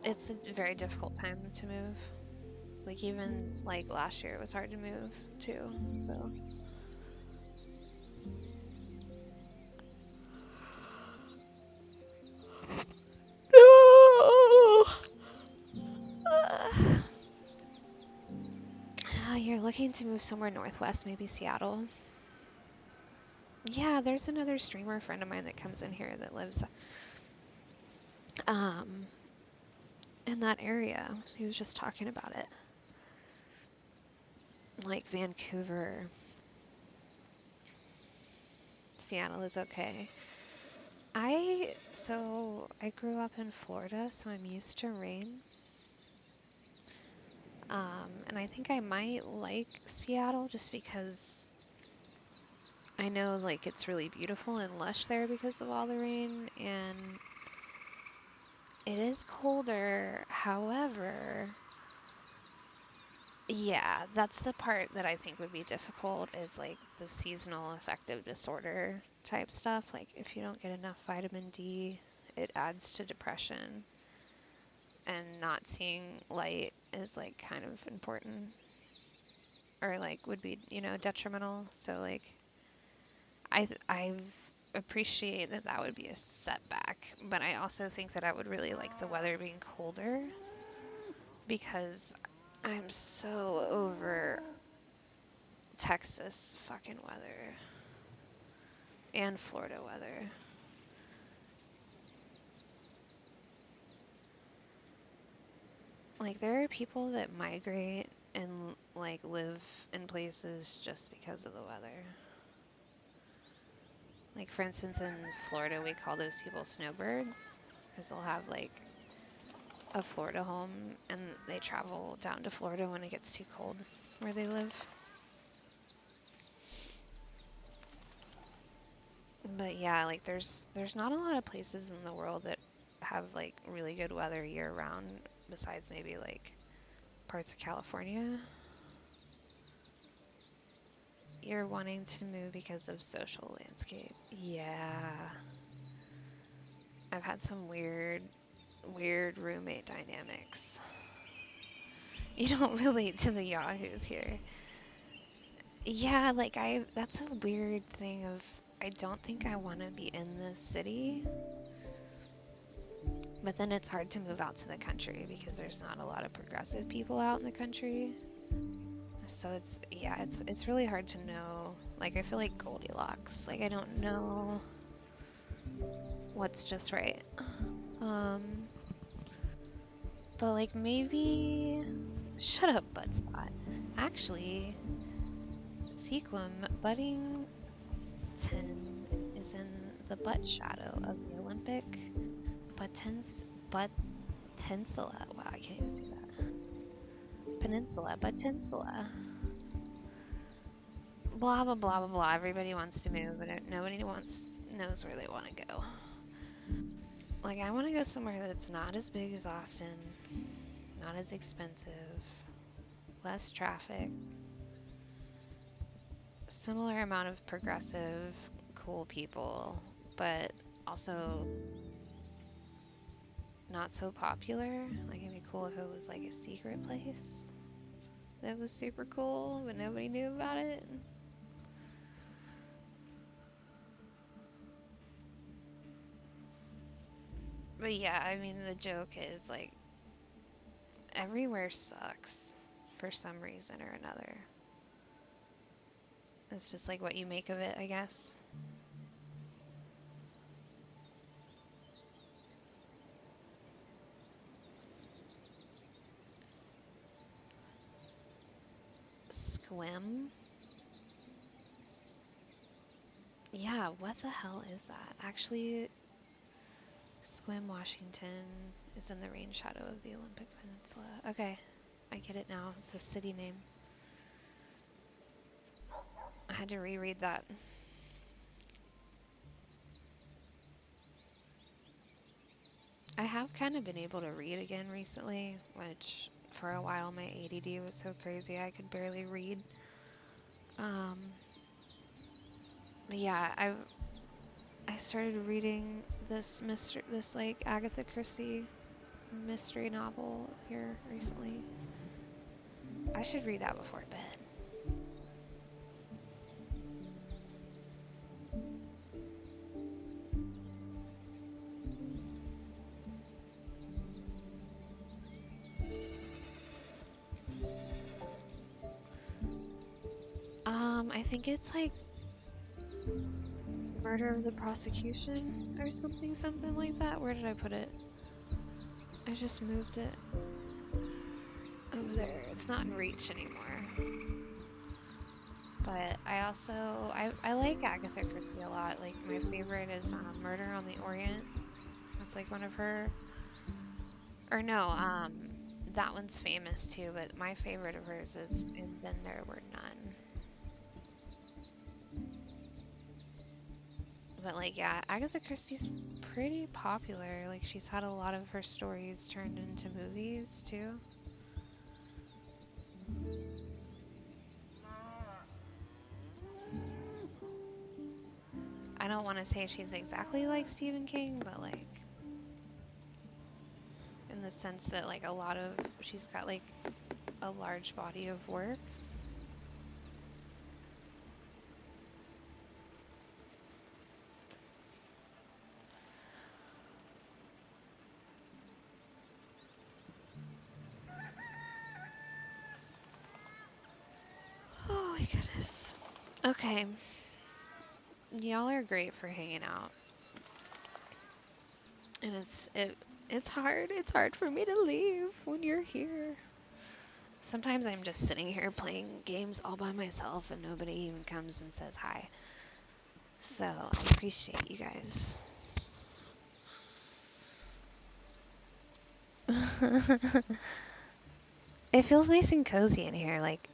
It's a very difficult time to move. Like even like last year it was hard to move too, so. looking to move somewhere northwest, maybe Seattle. Yeah, there's another streamer friend of mine that comes in here that lives um in that area. He was just talking about it. Like Vancouver, Seattle is okay. I grew up in Florida, so I'm used to rain. And I think I might like Seattle just because I know like it's really beautiful and lush there because of all the rain, and it is colder. However, yeah, that's the part that I think would be difficult is like the seasonal affective disorder type stuff. Like if you don't get enough vitamin D, it adds to depression, and not seeing light is like kind of important or like would be, detrimental. So like I appreciate that that would be a setback, but I also think that I would really like the weather being colder because I'm so over Texas fucking weather and Florida weather. Like there are people that migrate and like live in places just because of the weather. Like for instance in Florida we call those people snowbirds because they'll have like a Florida home and they travel down to Florida when it gets too cold where they live. But yeah, like there's not a lot of places in the world that have like really good weather year round besides maybe like parts of California. You're wanting to move because of social landscape. Yeah. I've had some weird roommate dynamics. You don't relate to the yahoos here. Yeah, like that's a weird thing of I don't think I want to be in this city, but then it's hard to move out to the country because there's not a lot of progressive people out in the country. So it's really hard to know. Like I feel like Goldilocks. Like I don't know what's just right. Um, but like maybe shut up, butt spot. Actually, Sequim Buddington is in the butt shadow of the Olympic Peninsula. Wow, I can't even say that. Peninsula. Blah blah blah blah blah. Everybody wants to move, but nobody knows where they want to go. Like I want to go somewhere that's not as big as Austin, not as expensive, less traffic, similar amount of progressive, cool people, but also not so popular. Like it'd be cool if it was like a secret place that was super cool, but nobody knew about it. But yeah, I mean, the joke is like everywhere sucks for some reason or another. It's just like what you make of it, I guess. Squim? Yeah, what the hell is that? Actually, Squim, Washington is in the rain shadow of the Olympic Peninsula. Okay, I get it now. It's a city name. I had to reread that. I have kind of been able to read again recently, which for a while my ADD was so crazy I could barely read. But yeah, I started reading this like Agatha Christie mystery novel here recently. I should read that before bed. I think it's like Murder of the Prosecution or something like that. Where did I put it? I just moved it over there. It's not in reach anymore. But I like Agatha Christie a lot. Like my favorite is Murder on the Orient. That's like one of her. Or no, that one's famous too. But my favorite of hers is And Then There Were None. But like yeah, Agatha Christie's pretty popular. Like she's had a lot of her stories turned into movies too. I don't want to say she's exactly like Stephen King, but like in the sense that like she's got like a large body of work. Oh my goodness. Okay. Y'all are great for hanging out. And it's hard. It's hard for me to leave when you're here. Sometimes I'm just sitting here playing games all by myself and nobody even comes and says hi. So I appreciate you guys. It feels nice and cozy in here. Like,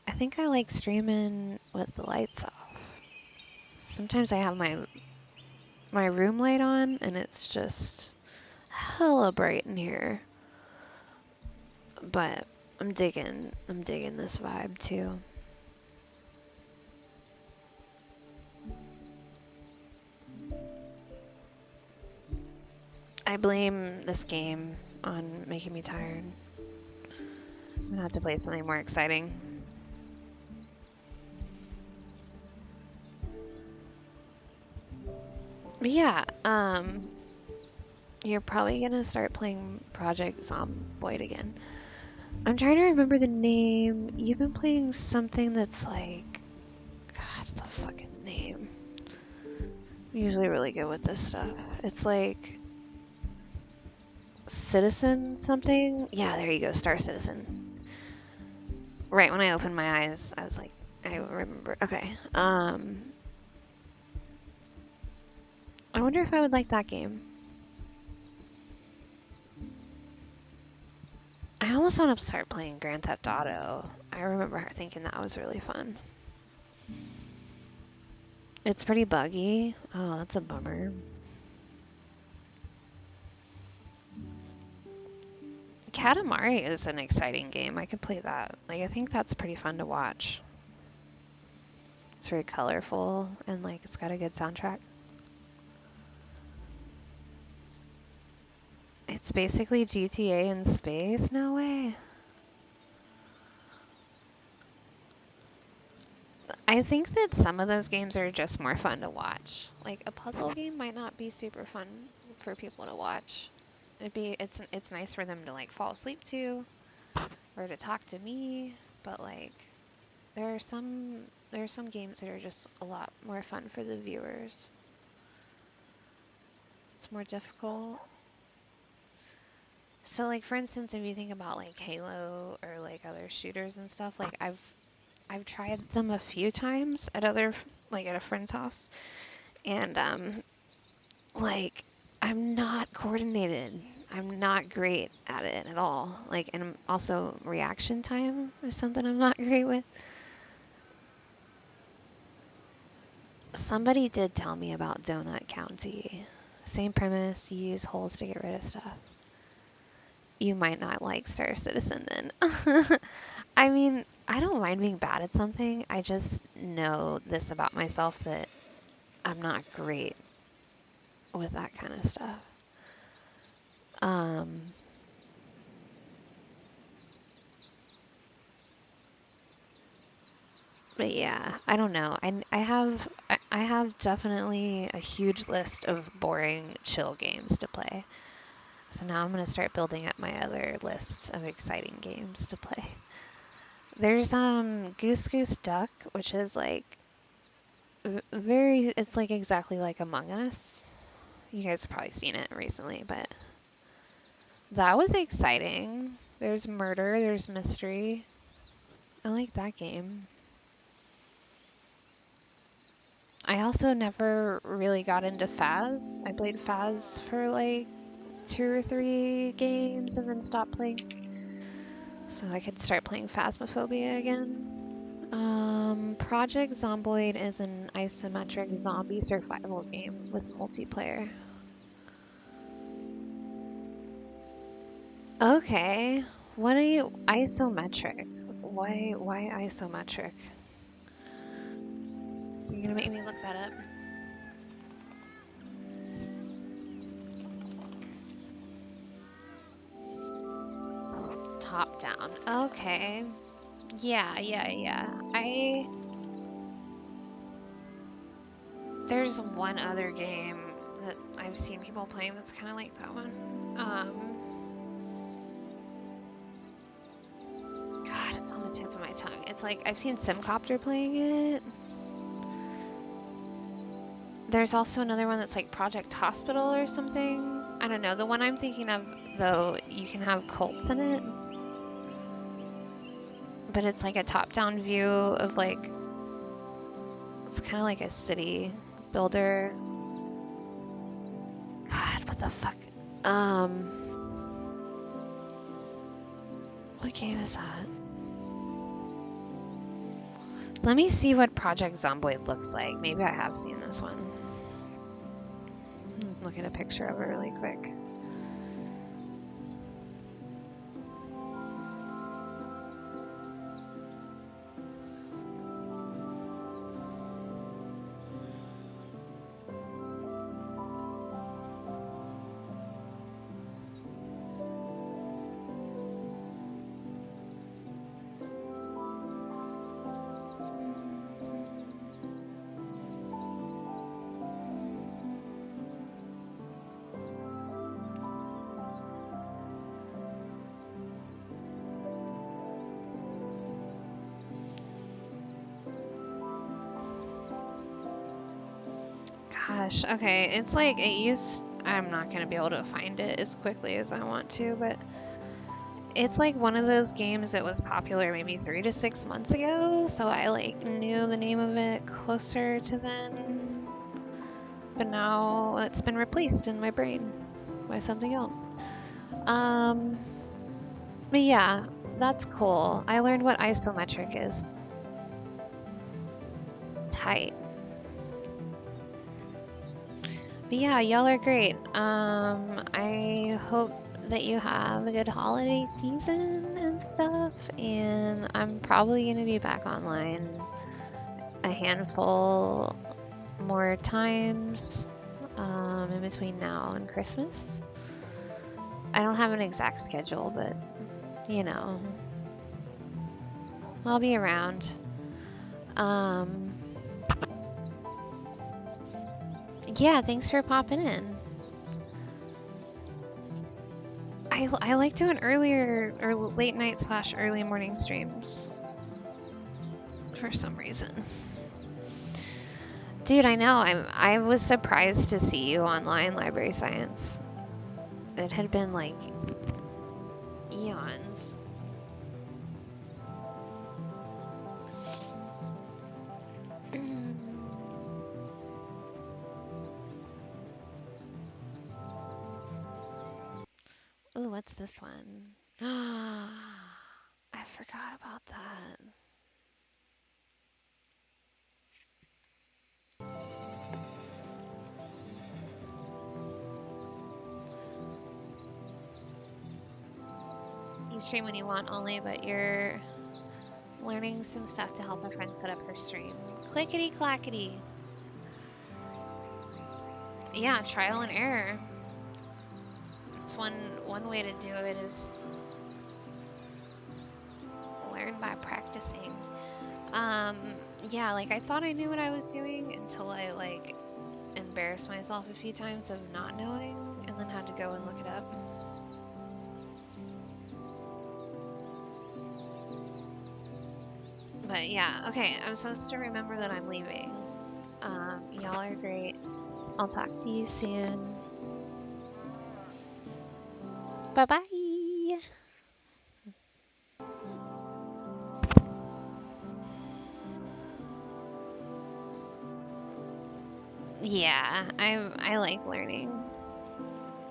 I think I like streaming with the lights off. Sometimes I have my room light on and it's just hella bright in here. But I'm digging this vibe too. I blame this game on making me tired. I'm gonna have to play something more exciting. But yeah, you're probably gonna start playing Project Zomboid again. I'm trying to remember the name. You've been playing something that's like, God, the fucking name. I'm usually really good with this stuff. It's like Citizen something? Yeah, there you go, Star Citizen. Right when I opened my eyes, I was like, I remember. Okay. I wonder if I would like that game. I almost want to start playing Grand Theft Auto. I remember thinking that was really fun. It's pretty buggy. Oh, that's a bummer. Katamari is an exciting game. I could play that. Like, I think that's pretty fun to watch. It's very colorful and like it's got a good soundtrack. It's basically GTA in space? No way. I think that some of those games are just more fun to watch. Like a puzzle game might not be super fun for people to watch. It's nice for them to like fall asleep to or to talk to me, but like there are some games that are just a lot more fun for the viewers. It's more difficult. So like for instance, if you think about like Halo or like other shooters and stuff, like I've tried them a few times at at a friend's house, and like I'm not coordinated. I'm not great at it at all. Like, and also reaction time is something I'm not great with. Somebody did tell me about Donut County. Same premise, you use holes to get rid of stuff. You might not like Star Citizen then. I mean, I don't mind being bad at something. I just know this about myself that I'm not great with that kind of stuff. Um, but yeah, I don't know. I have definitely a huge list of boring chill games to play. So now I'm gonna start building up my other list of exciting games to play. There's Goose Goose Duck, which is like very, it's like exactly like Among Us. You guys have probably seen it recently, but that was exciting. There's murder, there's mystery. I like that game. I also never really got into Faz. I played Faz for like 2 or 3 games and then stopped playing. So I could start playing Phasmophobia again. Project Zomboid is an isometric zombie survival game with multiplayer. Okay, what are you isometric? Why isometric? You're gonna make me look that up. Top down. Okay. Yeah. There's one other game that I've seen people playing that's kind of like that one. God, it's on the tip of my tongue. It's like I've seen Simcopter playing it. There's also another one that's like Project Hospital or something. I don't know. The one I'm thinking of, though, you can have cults in it. But it's like a top-down view of like, it's kind of like a city builder. God, what the fuck? What game is that? Let me see what Project Zomboid looks like. Maybe I have seen this one. Look at a picture of it really quick. Gosh, okay, it's like it used. I'm not gonna be able to find it as quickly as I want to, but it's like one of those games that was popular maybe 3 to 6 months ago, so I like knew the name of it closer to then, but now it's been replaced in my brain by something else. But yeah, that's cool. I learned what isometric is. Tight. But yeah, y'all are great. I hope that you have a good holiday season and stuff, and I'm probably gonna be back online a handful more times in between now and Christmas. I don't have an exact schedule, but you know, I'll be around. Yeah, thanks for popping in. I like doing earlier or late night / early morning streams for some reason. Dude, I know. I was surprised to see you online, Library Science. It had been like eons. Oh, what's this one? I forgot about that. You stream when you want only, but you're learning some stuff to help a friend set up her stream. Clickety clackety. Yeah, trial and error. It's one way to do it is learn by practicing. Yeah, like I thought I knew what I was doing until I like embarrassed myself a few times of not knowing and then had to go and look it up. But yeah, okay, I'm supposed to remember that I'm leaving. Y'all are great. I'll talk to you soon. Bye-bye. Yeah, I like learning.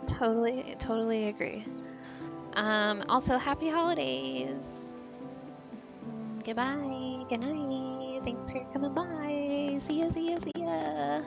Totally agree. Also happy holidays. Goodbye. Good night. Thanks for coming by. See ya.